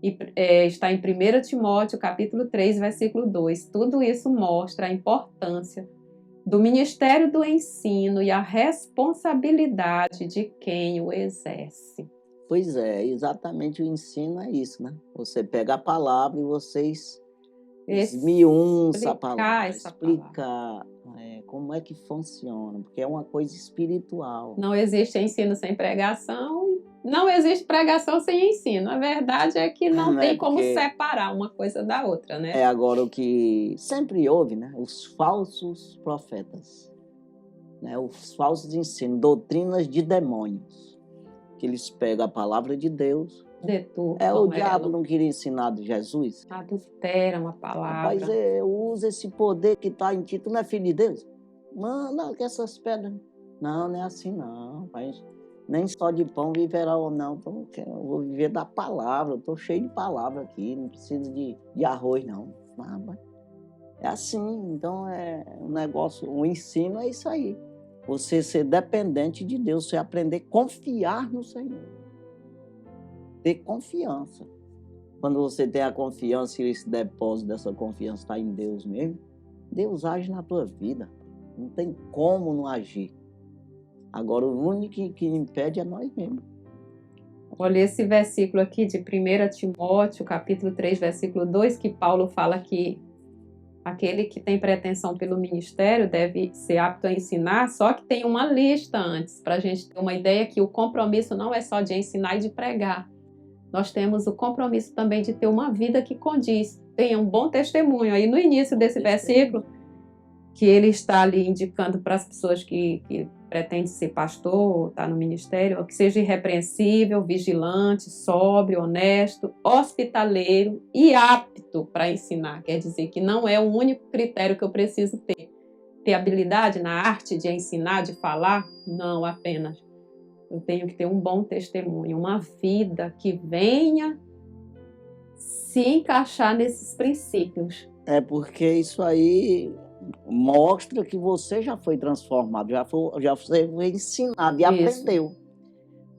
E, está em 1 Timóteo, capítulo 3, versículo 2. Tudo isso mostra a importância do ministério do ensino e a responsabilidade de quem o exerce. Pois é, exatamente o ensino é isso, né? Você pega a palavra e vocês esmiuçam a palavra, explicar como é que funciona, porque é uma coisa espiritual. Não existe ensino sem pregação, não existe pregação sem ensino. A verdade é que não tem como separar uma coisa da outra, né? É agora o que sempre houve, né? Os falsos profetas, né? Os falsos ensinos, doutrinas de demônios, que eles pegam a palavra de Deus. O diabo não queria ensinar de Jesus? Adulteram a palavra. Mas usa esse poder que está em ti. Tu não é filho de Deus? Manda que essas pedras... Não é assim não, rapaz. Nem só de pão viverá ou não. Eu vou viver da palavra. Eu estou cheio de palavra aqui. Não preciso de arroz, não. É assim. Então, um negócio... O ensino é isso aí. Você ser dependente de Deus. Você aprender a confiar no Senhor. Ter confiança. Quando você tem a confiança e esse depósito dessa confiança está em Deus mesmo, Deus age na tua vida. Não tem como não agir. Agora, o único que impede é nós mesmos. Olha esse versículo aqui de 1 Timóteo, capítulo 3, versículo 2, que Paulo fala que aquele que tem pretensão pelo ministério deve ser apto a ensinar, só que tem uma lista antes, para a gente ter uma ideia que o compromisso não é só de ensinar e de pregar. Nós temos o compromisso também de ter uma vida que condiz, tenha um bom testemunho. Aí no início desse versículo, que ele está ali indicando para as pessoas que pretendem ser pastor, está no ministério, que seja irrepreensível, vigilante, sóbrio, honesto, hospitaleiro e apto para ensinar. Quer dizer que não é o único critério que eu preciso ter. Ter habilidade na arte de ensinar, de falar? Não apenas. Eu tenho que ter um bom testemunho, uma vida que venha se encaixar nesses princípios. É porque isso aí mostra que você já foi transformado, já foi ensinado e Isso. aprendeu.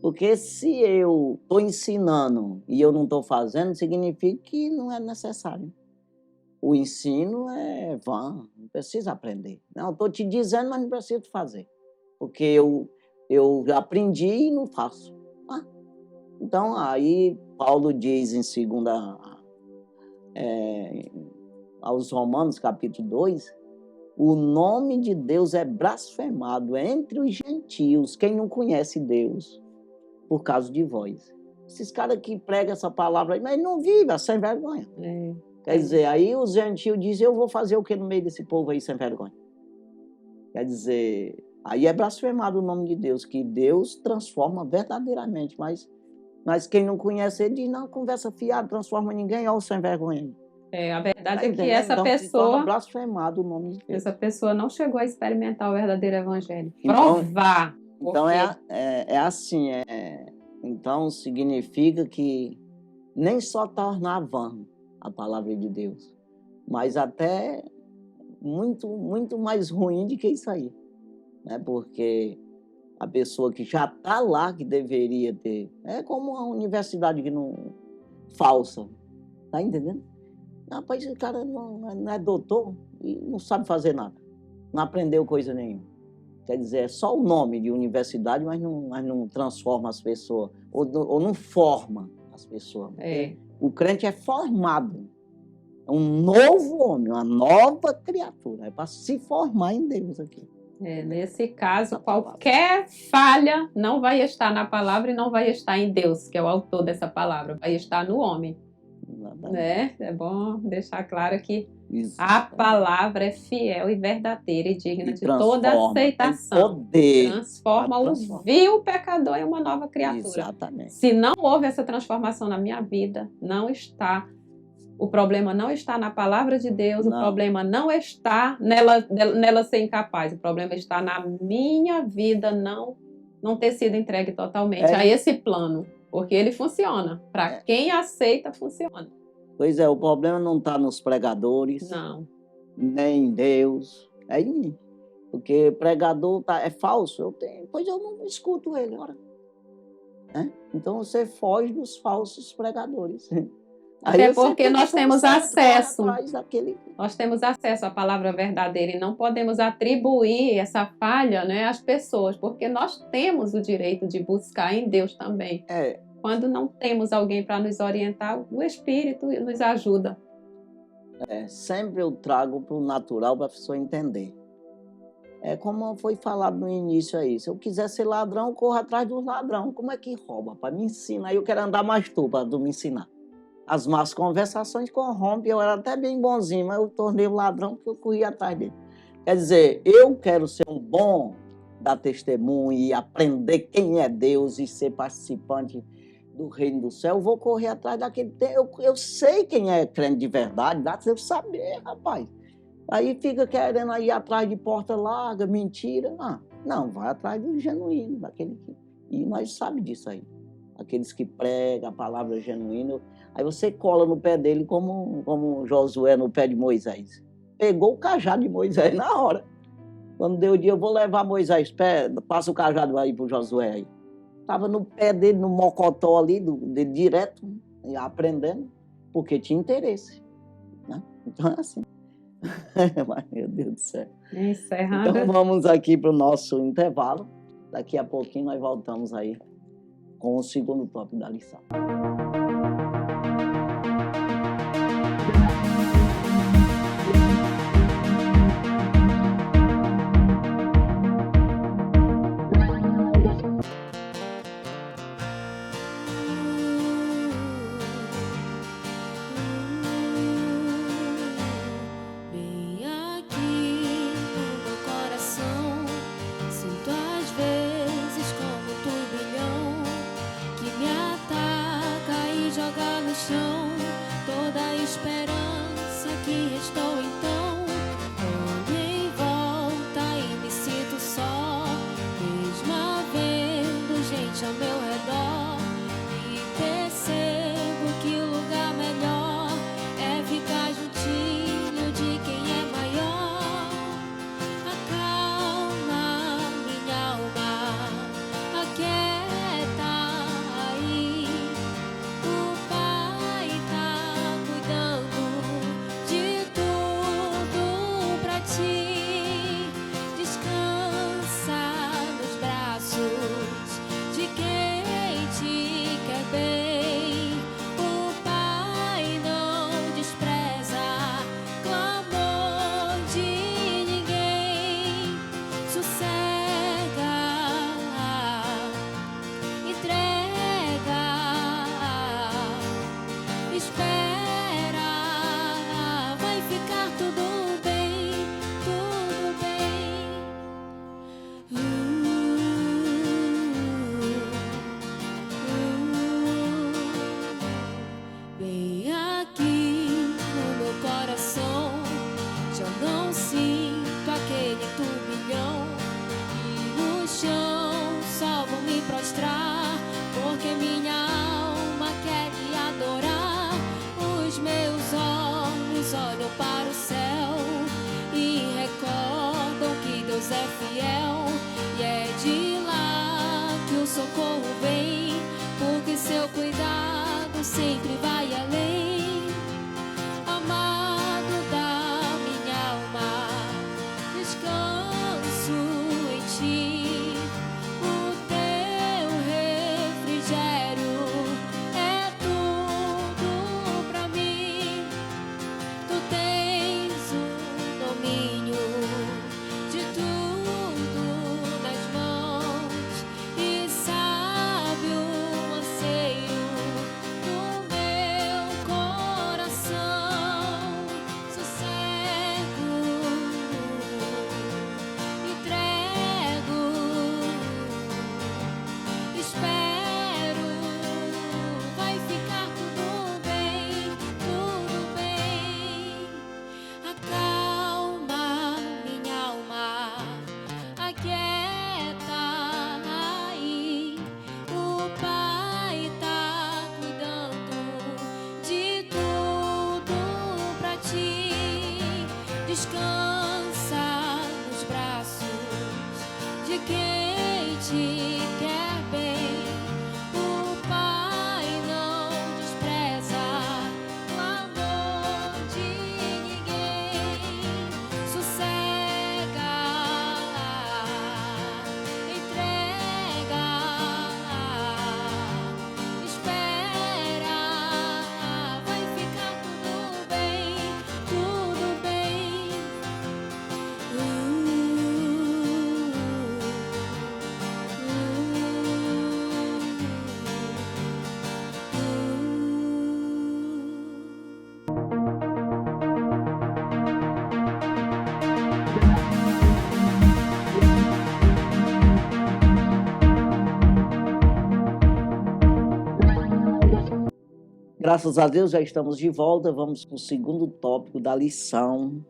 Porque se eu estou ensinando e eu não estou fazendo, significa que não é necessário. O ensino é vã, não precisa aprender. Não, estou te dizendo, mas não preciso fazer. Porque eu já aprendi e não faço. Ah, então, aí Paulo diz em 2 aos Romanos, capítulo 2, o nome de Deus é blasfemado entre os gentios, quem não conhece Deus, por causa de vós. Esses caras que pregam essa palavra aí, mas não vivem, sem vergonha. Quer dizer, aí os gentios dizem, eu vou fazer o que no meio desse povo aí sem vergonha? Quer dizer, aí é blasfemado o nome de Deus, que Deus transforma verdadeiramente, mas quem não conhece ele diz, não, conversa fiada, transforma ninguém, olha o sem vergonha. A verdade Tá é que essa então, se torna pessoa, blasfemado o nome de Deus. essa pessoa não chegou a experimentar o verdadeiro evangelho. Então- Provar. Então Porque- é assim, então significa que nem só tornar vã a palavra de Deus, mas até muito, muito mais ruim do que isso aí, né? Porque a pessoa que já está lá, que deveria ter, é como uma universidade que não falsa, tá entendendo? Rapaz, esse cara não é doutor e não sabe fazer nada, não aprendeu coisa nenhuma. Quer dizer, é só o nome de universidade, mas não transforma as pessoas, ou não forma as pessoas. O crente é formado, é um novo homem, uma nova criatura, é para se formar em Deus aqui. Nesse caso, qualquer falha não vai estar na palavra e não vai estar em Deus, que é o autor dessa palavra, vai estar no homem. Né? É bom deixar claro que a palavra é fiel e verdadeira e digna de toda aceitação. Poder, transforma o vil pecador em uma nova criatura. Exatamente. Se não houve essa transformação na minha vida, não está. O problema não está na palavra de Deus, Não. O problema não está nela ser incapaz, o problema está na minha vida não ter sido entregue totalmente a esse plano, porque ele funciona. Para quem aceita, funciona. Pois é, o problema não está nos pregadores, Não. nem em Deus, é em mim. Porque pregador é falso, pois eu não escuto ele, ora. Então você foge dos falsos pregadores. Até porque nós temos acesso. Daquele... Nós temos acesso à palavra verdadeira e não podemos atribuir essa falha, né, às pessoas, porque nós temos o direito de buscar em Deus também. Quando não temos alguém para nos orientar, o Espírito nos ajuda. Sempre eu trago para o natural para a pessoa entender. É como foi falado no início aí, se eu quiser ser ladrão, eu corro atrás dos ladrão. Como é que rouba? Para me ensinar. Aí eu quero andar mais tu para me ensinar. As más conversações corrompem, eu era até bem bonzinho, mas eu tornei o ladrão porque eu corri atrás dele. Quer dizer, eu quero ser um bom dar testemunho e aprender quem é Deus e ser participante do reino do céu, eu vou correr atrás daquele... Eu sei quem é crente de verdade, dá para eu saber, rapaz. Aí fica querendo ir atrás de porta larga, mentira. Não, vai atrás do genuíno, daquele que... E nós sabemos disso aí. Aqueles que pregam a palavra genuína. Aí você cola no pé dele como Josué no pé de Moisés. Pegou o cajado de Moisés na hora. Quando deu o dia, eu vou levar Moisés, passa o cajado aí pro Josué aí. Estava no pé dele, no mocotó ali, direto, aprendendo, porque tinha interesse. Né? Então é assim. Mas, meu Deus do céu. Encerrando. Então vamos aqui para o nosso intervalo. Daqui a pouquinho nós voltamos aí com o segundo tópico da lição. Sinto às vezes como um turbilhão que me ataca. Graças a Deus já estamos de volta. Vamos para o segundo tópico da lição.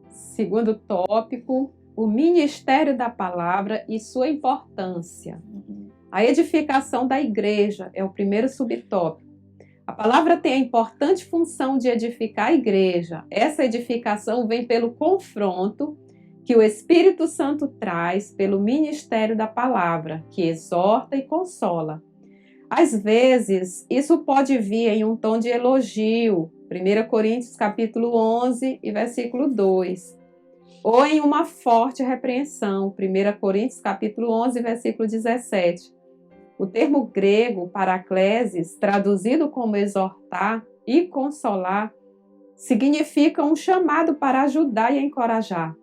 Segundo tópico, o ministério da palavra e sua importância. A edificação da igreja é o primeiro subtópico. A palavra tem a importante função de edificar a igreja. Essa edificação vem pelo confronto que o Espírito Santo traz pelo ministério da palavra, que exorta e consola. Às vezes, isso pode vir em um tom de elogio, 1 Coríntios capítulo 11 e versículo 2, ou em uma forte repreensão, 1 Coríntios capítulo 11, versículo 17. O termo grego paraklesis, traduzido como exortar e consolar, significa um chamado para ajudar e encorajar.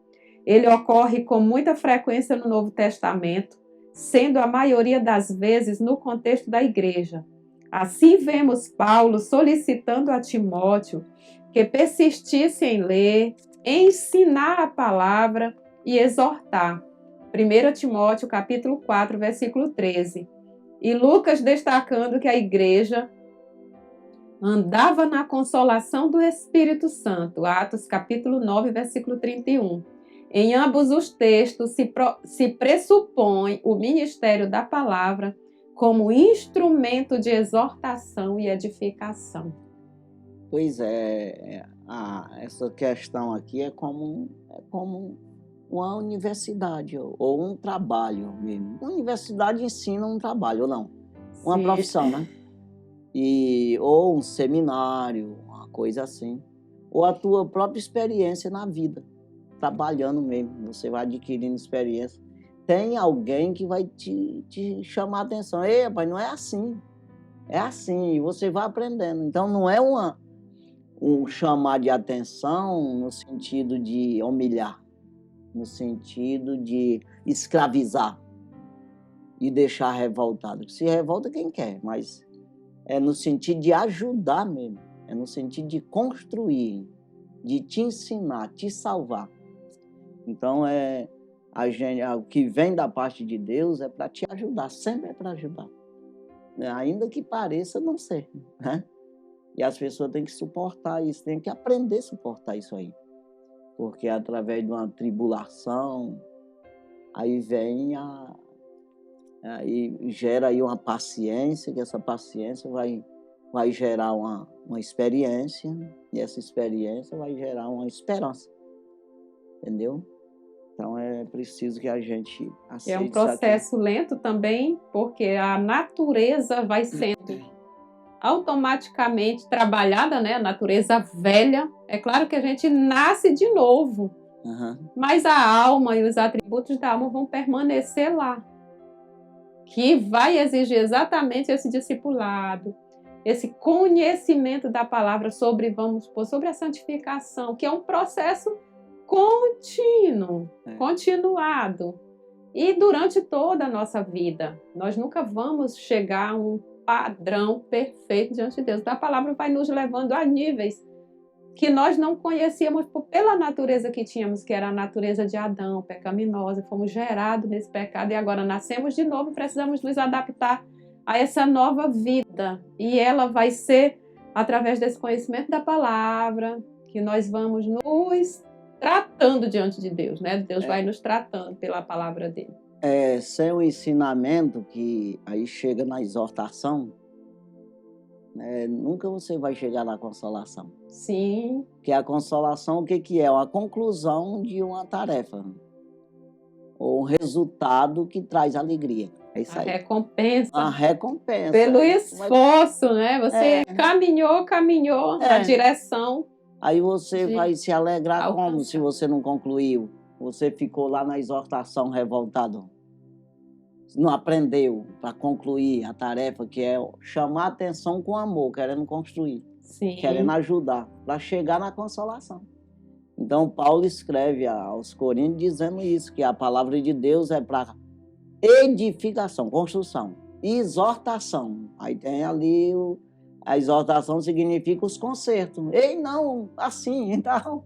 Ele ocorre com muita frequência no Novo Testamento, sendo a maioria das vezes no contexto da igreja. Assim vemos Paulo solicitando a Timóteo que persistisse em ler, ensinar a palavra e exortar. 1 Timóteo capítulo 4, versículo 13. E Lucas destacando que a igreja andava na consolação do Espírito Santo. Atos capítulo 9, versículo 31. Em ambos os textos se pressupõe o ministério da palavra como instrumento de exortação e edificação. Pois é, essa questão aqui é como uma universidade ou um trabalho mesmo. Uma universidade ensina um trabalho, ou não? Uma Sim. profissão, né? Ou um seminário, uma coisa assim. Ou a tua própria experiência na vida, trabalhando mesmo. Você vai adquirindo experiência. Tem alguém que vai te chamar a atenção. Ei, rapaz, não é assim. É assim, e você vai aprendendo. Então, não é um chamar de atenção no sentido de humilhar, no sentido de escravizar e deixar revoltado. Se revolta quem quer, mas é no sentido de ajudar mesmo, é no sentido de construir, de te ensinar, te salvar. Então, o que vem da parte de Deus é para te ajudar, sempre é para ajudar. Ainda que pareça não ser, né? E as pessoas têm que suportar isso, têm que aprender a suportar isso aí. Porque através de uma tribulação, aí gera aí uma paciência, que essa paciência vai gerar uma experiência, e essa experiência vai gerar uma esperança. Entendeu? Então é preciso que a gente aceite. É um processo lento também, porque a natureza vai sendo automaticamente trabalhada, né? A natureza velha. É claro que a gente nasce de novo, mas a alma e os atributos da alma vão permanecer lá, que vai exigir exatamente esse discipulado, esse conhecimento da palavra sobre a santificação, que é um processo contínuo, continuado. E durante toda a nossa vida, nós nunca vamos chegar a um padrão perfeito diante de Deus. Então, a palavra vai nos levando a níveis que nós não conhecíamos pela natureza que tínhamos, que era a natureza de Adão, pecaminosa. Fomos gerados nesse pecado e agora nascemos de novo, precisamos nos adaptar a essa nova vida. E ela vai ser através desse conhecimento da palavra que nós vamos nos tratando diante de Deus, né? Deus vai nos tratando pela palavra dele. Sem o ensinamento que aí chega na exortação, nunca você vai chegar na consolação. Sim. Porque a consolação, o que é? A conclusão de uma tarefa. Ou um resultado que traz alegria. É isso aí. Recompensa. A recompensa. Pelo esforço, né? Você caminhou na direção. Aí você vai se alegrar como se você não concluiu? Você ficou lá na exortação revoltado. Não aprendeu para concluir a tarefa, que é chamar a atenção com amor, querendo construir. Sim. Querendo ajudar, para chegar na consolação. Então, Paulo escreve aos Coríntios dizendo isso, que a palavra de Deus é para edificação, construção, exortação. Aí tem ali a exortação significa os consertos. Ei, não, assim, então...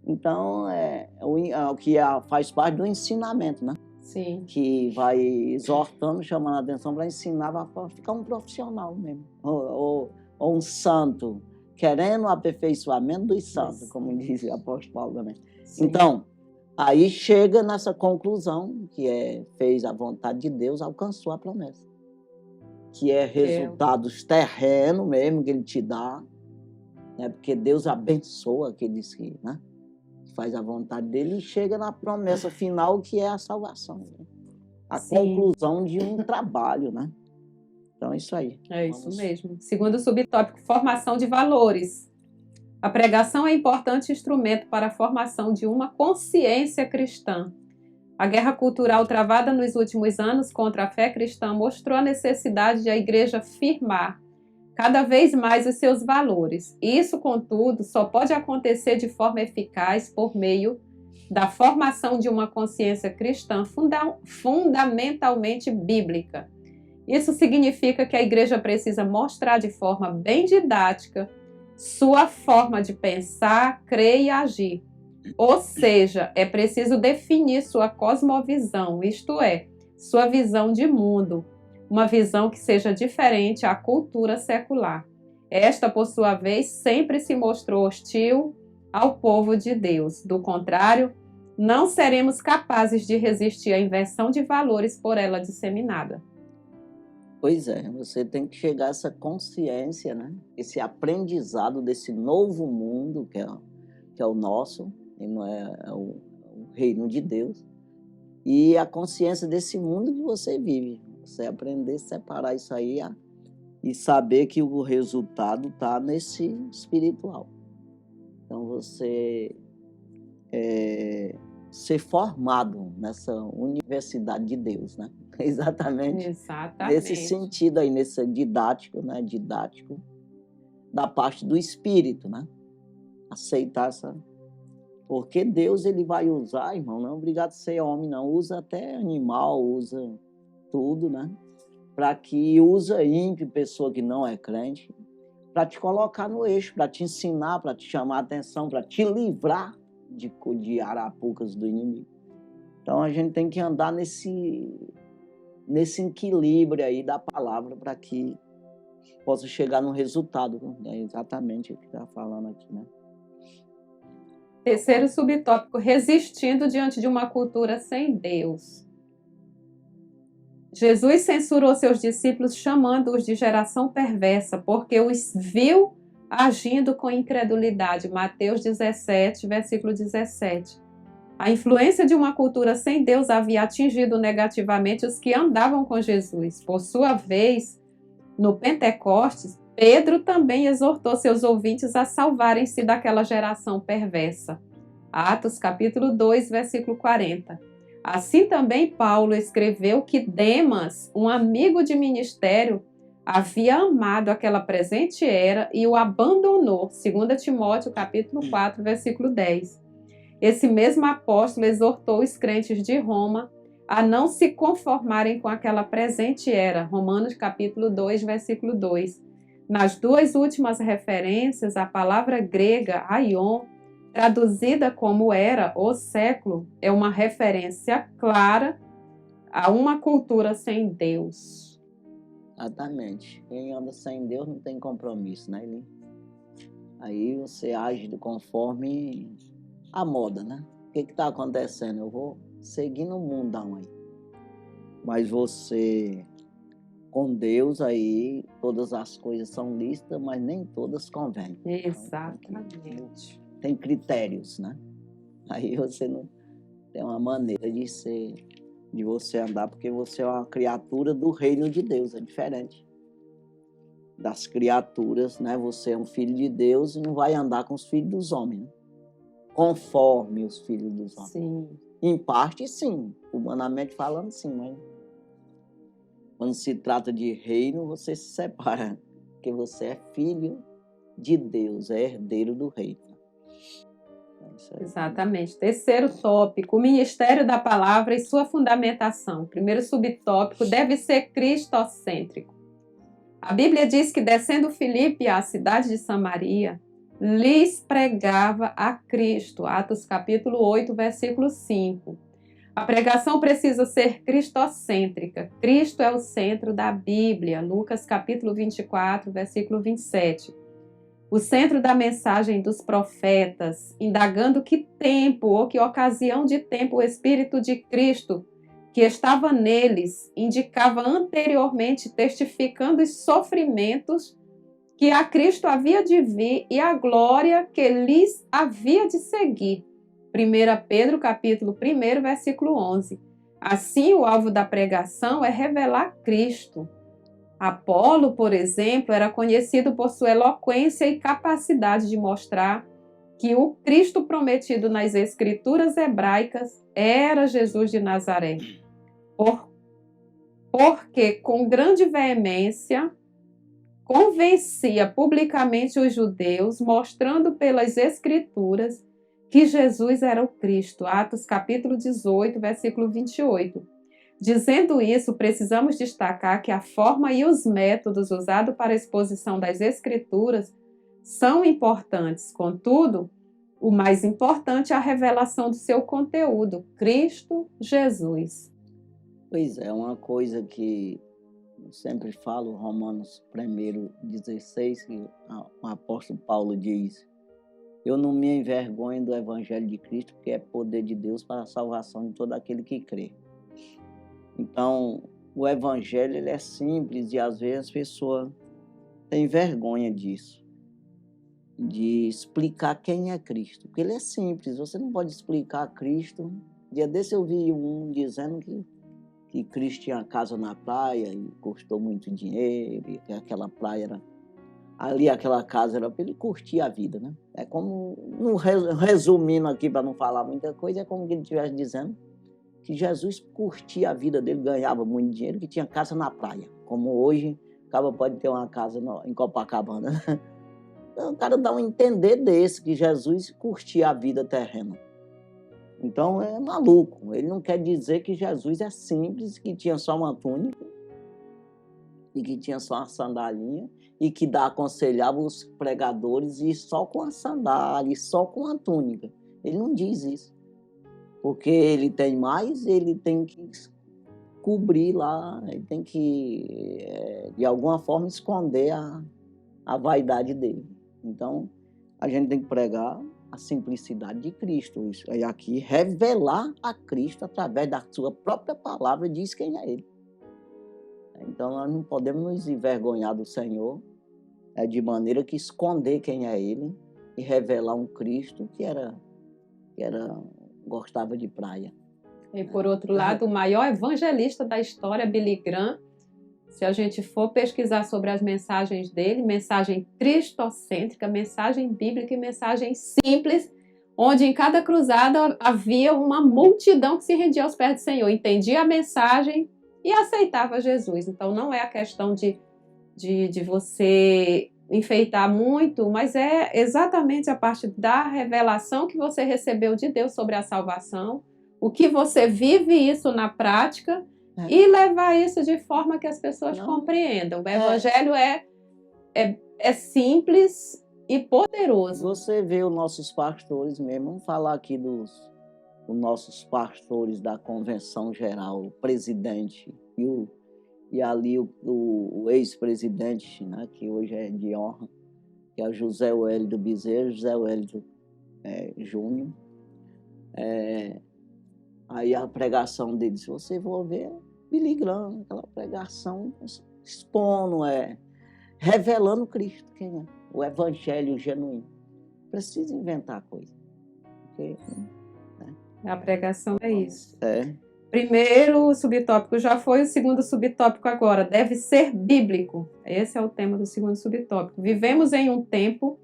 Então, o que faz parte do ensinamento, né? Sim. Que vai exortando, chamando a atenção para ensinar, para ficar um profissional mesmo. Ou ou um santo, querendo o aperfeiçoamento dos santos, Isso. como diz o apóstolo Paulo também. Sim. Então, aí chega nessa conclusão, que fez a vontade de Deus, alcançou a promessa. Que é resultados terrenos mesmo que ele te dá, né? Porque Deus abençoa aqueles que, né? Faz a vontade dele e chega na promessa final, que é a salvação. Né? A conclusão de um trabalho, né? Então é isso aí. É isso mesmo. Segundo subtópico, formação de valores. A pregação é importante instrumento para a formação de uma consciência cristã. A guerra cultural travada nos últimos anos contra a fé cristã mostrou a necessidade de a igreja firmar cada vez mais os seus valores. Isso, contudo, só pode acontecer de forma eficaz por meio da formação de uma consciência cristã fundamentalmente bíblica. Isso significa que a igreja precisa mostrar de forma bem didática sua forma de pensar, crer e agir. Ou seja, é preciso definir sua cosmovisão, isto é, sua visão de mundo, uma visão que seja diferente à cultura secular. Esta, por sua vez, sempre se mostrou hostil ao povo de Deus. Do contrário, não seremos capazes de resistir à inversão de valores por ela disseminada. Pois é, você tem que chegar a essa consciência, né? Esse aprendizado desse novo mundo que é o nosso, e não é o reino de Deus, e a consciência desse mundo que você vive. Você aprender a separar isso aí e saber que o resultado está nesse espiritual. Então você ser formado nessa universidade de Deus, né? Exatamente nesse sentido aí, nesse didático, né? Didático da parte do Espírito, né? Aceitar essa... Porque Deus, ele vai usar, irmão, não é obrigado a ser homem, não. Usa até animal, usa tudo, né? Para que usa ímpio, pessoa que não é crente, para te colocar no eixo, para te ensinar, para te chamar a atenção, para te livrar de arapucas do inimigo. Então a gente tem que andar nesse equilíbrio aí da palavra para que possa chegar no resultado. É exatamente o que está falando aqui, né? Terceiro subtópico, resistindo diante de uma cultura sem Deus. Jesus censurou seus discípulos chamando-os de geração perversa, porque os viu agindo com incredulidade. Mateus 17, versículo 17. A influência de uma cultura sem Deus havia atingido negativamente os que andavam com Jesus. Por sua vez, no Pentecostes, Pedro também exortou seus ouvintes a salvarem-se daquela geração perversa. Atos capítulo 2, versículo 40. Assim também Paulo escreveu que Demas, um amigo de ministério, havia amado aquela presente era e o abandonou. 2 Timóteo capítulo 4, versículo 10. Esse mesmo apóstolo exortou os crentes de Roma a não se conformarem com aquela presente era. Romanos capítulo 2, versículo 2. Nas duas últimas referências, a palavra grega aion, traduzida como era ou século, é uma referência clara a uma cultura sem Deus. Exatamente. Quem anda sem Deus não tem compromisso, né, Eli? Aí você age conforme a moda, né? O que está acontecendo? Eu vou seguir no mundão aí. Mas você, com Deus aí, todas as coisas são lícitas, mas nem todas convêm. Exatamente. Tem critérios, né? Aí você não tem uma maneira de você andar, porque você é uma criatura do reino de Deus, é diferente das criaturas, né? Você é um filho de Deus e não vai andar com os filhos dos homens, né? Conforme os filhos dos homens. Sim. Em parte, sim, humanamente falando, sim, mas quando se trata de reino, você se separa, porque você é filho de Deus, é herdeiro do reino. Exatamente. Terceiro tópico, o ministério da palavra e sua fundamentação. Primeiro subtópico, deve ser cristocêntrico. A Bíblia diz que, descendo Filipe à cidade de Samaria, lhes pregava a Cristo. Atos capítulo 8, versículo 5. A pregação precisa ser cristocêntrica. Cristo é o centro da Bíblia. Lucas capítulo 24, versículo 27. O centro da mensagem dos profetas, indagando que tempo ou que ocasião de tempo o Espírito de Cristo que estava neles indicava anteriormente, testificando os sofrimentos que a Cristo havia de vir e a glória que lhes havia de seguir. 1 Pedro capítulo 1, versículo 11. Assim, o alvo da pregação é revelar Cristo. Apolo, por exemplo, era conhecido por sua eloquência e capacidade de mostrar que o Cristo prometido nas Escrituras hebraicas era Jesus de Nazaré. Porque, com grande veemência, convencia publicamente os judeus, mostrando pelas Escrituras que Jesus era o Cristo. Atos capítulo 18, versículo 28. Dizendo isso, precisamos destacar que a forma e os métodos usados para a exposição das Escrituras são importantes. Contudo, o mais importante é a revelação do seu conteúdo, Cristo Jesus. Pois é, uma coisa que eu sempre falo, Romanos 1:16, que o apóstolo Paulo diz: eu não me envergonho do evangelho de Cristo, porque é poder de Deus para a salvação de todo aquele que crê. Então, o evangelho ele é simples e às vezes as pessoas têm vergonha disso, de explicar quem é Cristo, porque ele é simples, você não pode explicar Cristo. Dia desse eu vi um dizendo que Cristo tinha casa na praia e custou muito dinheiro, e que aquela praia era... Ali aquela casa era para ele curtir a vida, né? É como, resumindo aqui para não falar muita coisa, é como que ele estivesse dizendo que Jesus curtia a vida dele, ganhava muito dinheiro, que tinha casa na praia. Como hoje, o cara pode ter uma casa em Copacabana. Então, o cara dá um entender desse, que Jesus curtia a vida terrena. Então é maluco. Ele não quer dizer que Jesus é simples, que tinha só uma túnica e que tinha só uma sandalinha e que aconselhava os pregadores e só com a sandália, e só com a túnica. Ele não diz isso. Porque ele tem mais, ele tem que cobrir lá, ele tem que, de alguma forma, esconder a vaidade dele. Então, a gente tem que pregar a simplicidade de Cristo. Isso é aqui, revelar a Cristo através da sua própria palavra, diz quem é ele. Então, nós não podemos nos envergonhar do Senhor, de maneira que esconder quem é ele e revelar um Cristo que gostava de praia. E por outro lado, o maior evangelista da história, Billy Graham, se a gente for pesquisar sobre as mensagens dele, mensagem cristocêntrica, mensagem bíblica e mensagem simples, onde em cada cruzada havia uma multidão que se rendia aos pés do Senhor, entendia a mensagem e aceitava Jesus. Então não é a questão de você enfeitar muito, mas é exatamente a parte da revelação que você recebeu de Deus sobre a salvação, o que você vive isso na prática e levar isso de forma que as pessoas compreendam. O evangelho é simples e poderoso. Você vê os nossos pastores mesmo, vamos falar aqui dos nossos pastores da Convenção Geral, o presidente e ali o ex-presidente, né, que hoje é de honra, que é o José Wellington Bezerra, José Wellington Júnior. Aí a pregação dele, se você for ver, Billy Graham, aquela pregação expondo, revelando Cristo, quem é, o evangelho genuíno. Precisa inventar coisa. Porque, né? A pregação é isso. É. Primeiro subtópico já foi, o segundo subtópico agora, deve ser bíblico. Esse é o tema do segundo subtópico. Vivemos em um tempo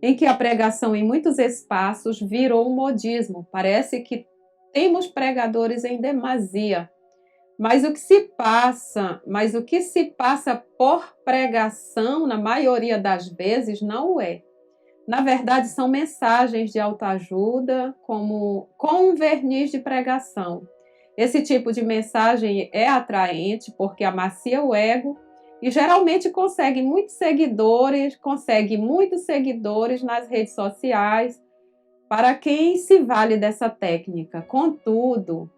em que a pregação em muitos espaços virou um modismo. Parece que temos pregadores em demasia. Mas o que se passa por pregação, na maioria das vezes, não é. Na verdade, são mensagens de autoajuda com um verniz de pregação. Esse tipo de mensagem é atraente porque amacia o ego e geralmente consegue muitos seguidores nas redes sociais para quem se vale dessa técnica. Contudo,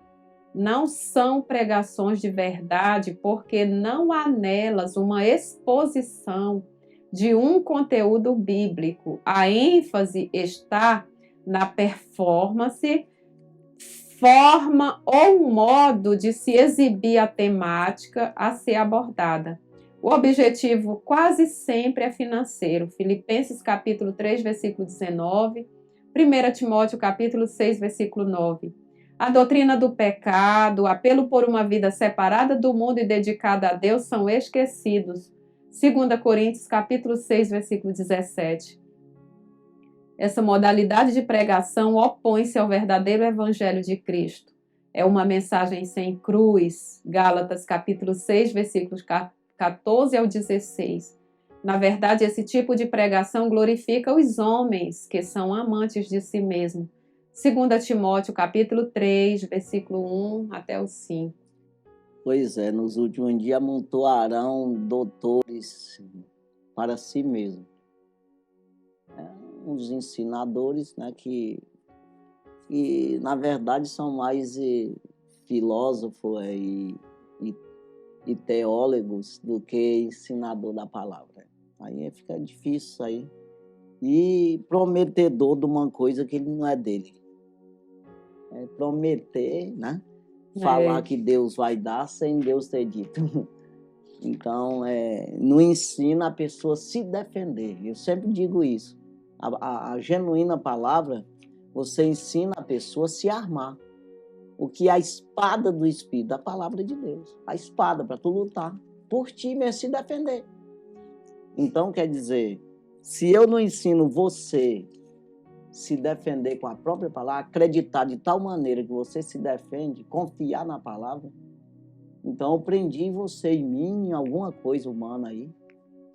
não são pregações de verdade, porque não há nelas uma exposição de um conteúdo bíblico. A ênfase está na performance, forma ou modo de se exibir a temática a ser abordada. O objetivo quase sempre é financeiro. Filipenses capítulo 3, versículo 19, 1 Timóteo capítulo 6, versículo 9. A doutrina do pecado, o apelo por uma vida separada do mundo e dedicada a Deus são esquecidos. 2 Coríntios capítulo 6, versículo 17. Essa modalidade de pregação opõe-se ao verdadeiro evangelho de Cristo. É uma mensagem sem cruz. Gálatas capítulo 6, versículos 14 ao 16. Na verdade, esse tipo de pregação glorifica os homens que são amantes de si mesmos. 2 Timóteo capítulo 3, versículo 1 até o 5. Pois é, nos últimos dias amontoarão doutores para si mesmo. Uns ensinadores, né, que na verdade são mais filósofos e teólogos do que ensinador da palavra. Aí fica difícil isso aí. E prometedor de uma coisa que não é dele. É prometer, né? Falar que Deus vai dar sem Deus ter dito. Então, não ensina a pessoa a se defender. Eu sempre digo isso. A genuína palavra, você ensina a pessoa a se armar. O que é a espada do Espírito, a palavra de Deus. A espada para tu lutar por ti mesmo, se defender. Então, quer dizer, se eu não ensino você se defender com a própria palavra, acreditar de tal maneira que você se defende, confiar na palavra, então eu prendi você em mim, em alguma coisa humana aí,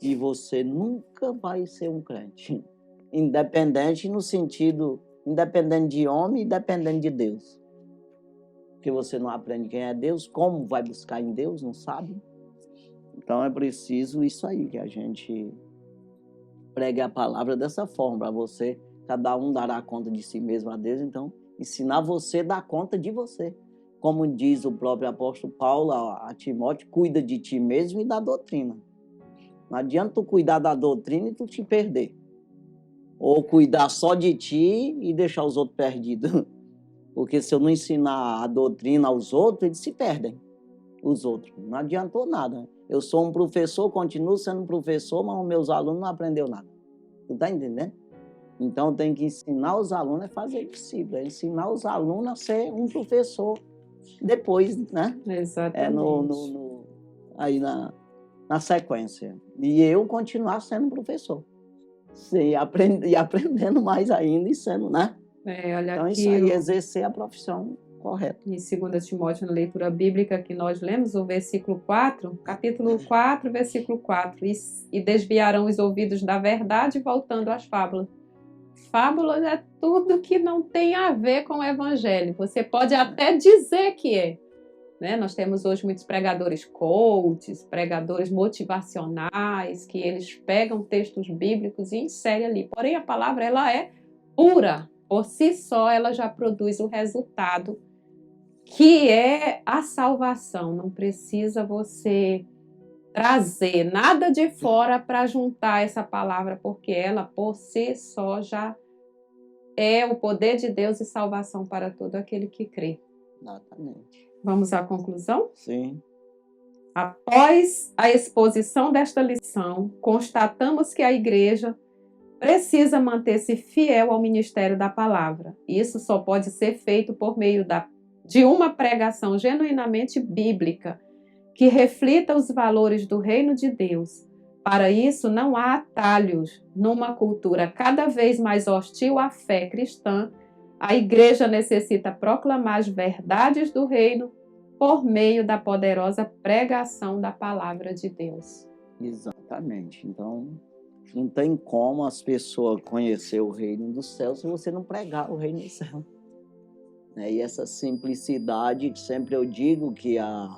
e você nunca vai ser um crente. Independente no sentido, independente de homem, independente de Deus. Porque você não aprende quem é Deus, como vai buscar em Deus, não sabe. Então é preciso isso aí, que a gente pregue a palavra dessa forma, para você, cada um dará conta de si mesmo a Deus, então ensinar você a dar conta de você. Como diz o próprio apóstolo Paulo a Timóteo, cuida de ti mesmo e da doutrina. Não adianta tu cuidar da doutrina e tu te perder. Ou cuidar só de ti e deixar os outros perdidos. Porque se eu não ensinar a doutrina aos outros, eles se perdem. Os outros. Não adiantou nada. Eu sou um professor, continuo sendo um professor, mas os meus alunos não aprenderam nada. Tu tá entendendo? Então tem que ensinar os alunos a fazer discípulo. Ensinar os alunos a ser um professor depois, né? Exatamente. Aí na sequência. E eu continuar sendo professor. E aprendendo mais ainda e sendo, né? Olha então, aqui, isso aí, exercer a profissão correta. Em 2 Timóteo, na leitura bíblica que nós lemos, o versículo 4, capítulo 4, versículo 4, e desviarão os ouvidos da verdade voltando às fábulas. Fábulas é tudo que não tem a ver com o evangelho. Você pode até dizer que é. Né? Nós temos hoje muitos pregadores coaches, pregadores motivacionais, que eles pegam textos bíblicos e inserem ali. Porém, a palavra ela é pura. Por si só, ela já produz o resultado que é a salvação. Não precisa você trazer nada de fora para juntar essa palavra, porque ela, por si só, já é o poder de Deus e salvação para todo aquele que crê. Exatamente. Vamos à conclusão? Sim. Após a exposição desta lição, constatamos que a igreja precisa manter-se fiel ao ministério da palavra. Isso só pode ser feito por meio de uma pregação genuinamente bíblica, que reflita os valores do reino de Deus. Para isso, não há atalhos. Numa cultura cada vez mais hostil à fé cristã, a igreja necessita proclamar as verdades do reino por meio da poderosa pregação da palavra de Deus. Exatamente. Então, não tem como as pessoas conhecer o reino do céu se você não pregar o reino do céu. E essa simplicidade, sempre eu digo que a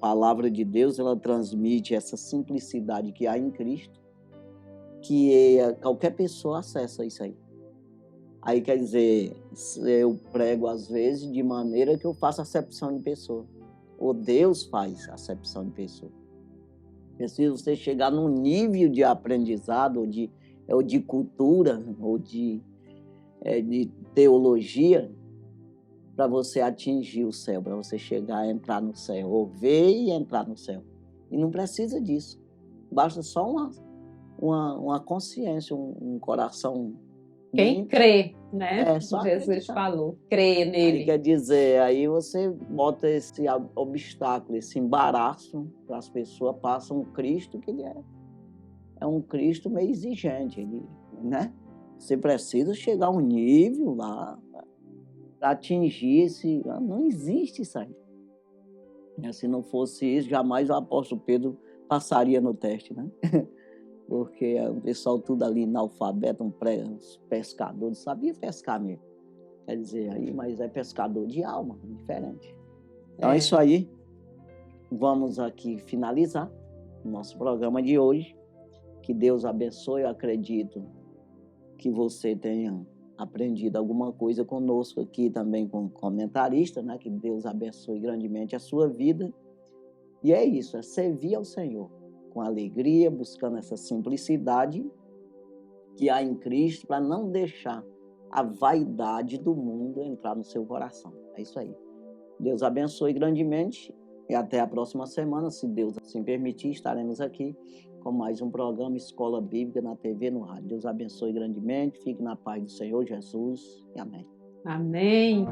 palavra de Deus, ela transmite essa simplicidade que há em Cristo, que qualquer pessoa acessa isso aí. Aí, quer dizer, eu prego às vezes de maneira que eu faço acepção de pessoa. Ou Deus faz acepção de pessoa. Preciso você chegar num nível de aprendizado, ou de cultura, ou de teologia, para você atingir o céu, para você chegar a entrar no céu, ou ver e entrar no céu. E não precisa disso. Basta só uma consciência, um coração Quem limpo. crê, né? Só Jesus acreditar. falou, crê Aí nele. quer dizer, aí você bota esse obstáculo, esse embaraço para as pessoas, passam um Cristo que ele é um Cristo meio exigente, né? Você precisa chegar a um nível lá para atingir esse... Não existe isso aí. Se não fosse isso, jamais o apóstolo Pedro passaria no teste, né? Porque o pessoal tudo ali analfabeto, uns pescadores, sabia pescar mesmo. Quer dizer, aí, mas é pescador de alma, diferente. Então é isso aí. Vamos aqui finalizar o nosso programa de hoje. Que Deus abençoe. Eu acredito que você tenha aprendido alguma coisa conosco aqui também com comentarista, né? Que Deus abençoe grandemente a sua vida. E é isso, é servir ao Senhor com alegria, buscando essa simplicidade que há em Cristo, para não deixar a vaidade do mundo entrar no seu coração. É isso aí. Deus abençoe grandemente e até a próxima semana, se Deus assim permitir, estaremos aqui com mais um programa Escola Bíblica na TV, no rádio. Deus abençoe grandemente, fique na paz do Senhor Jesus e amém. Amém.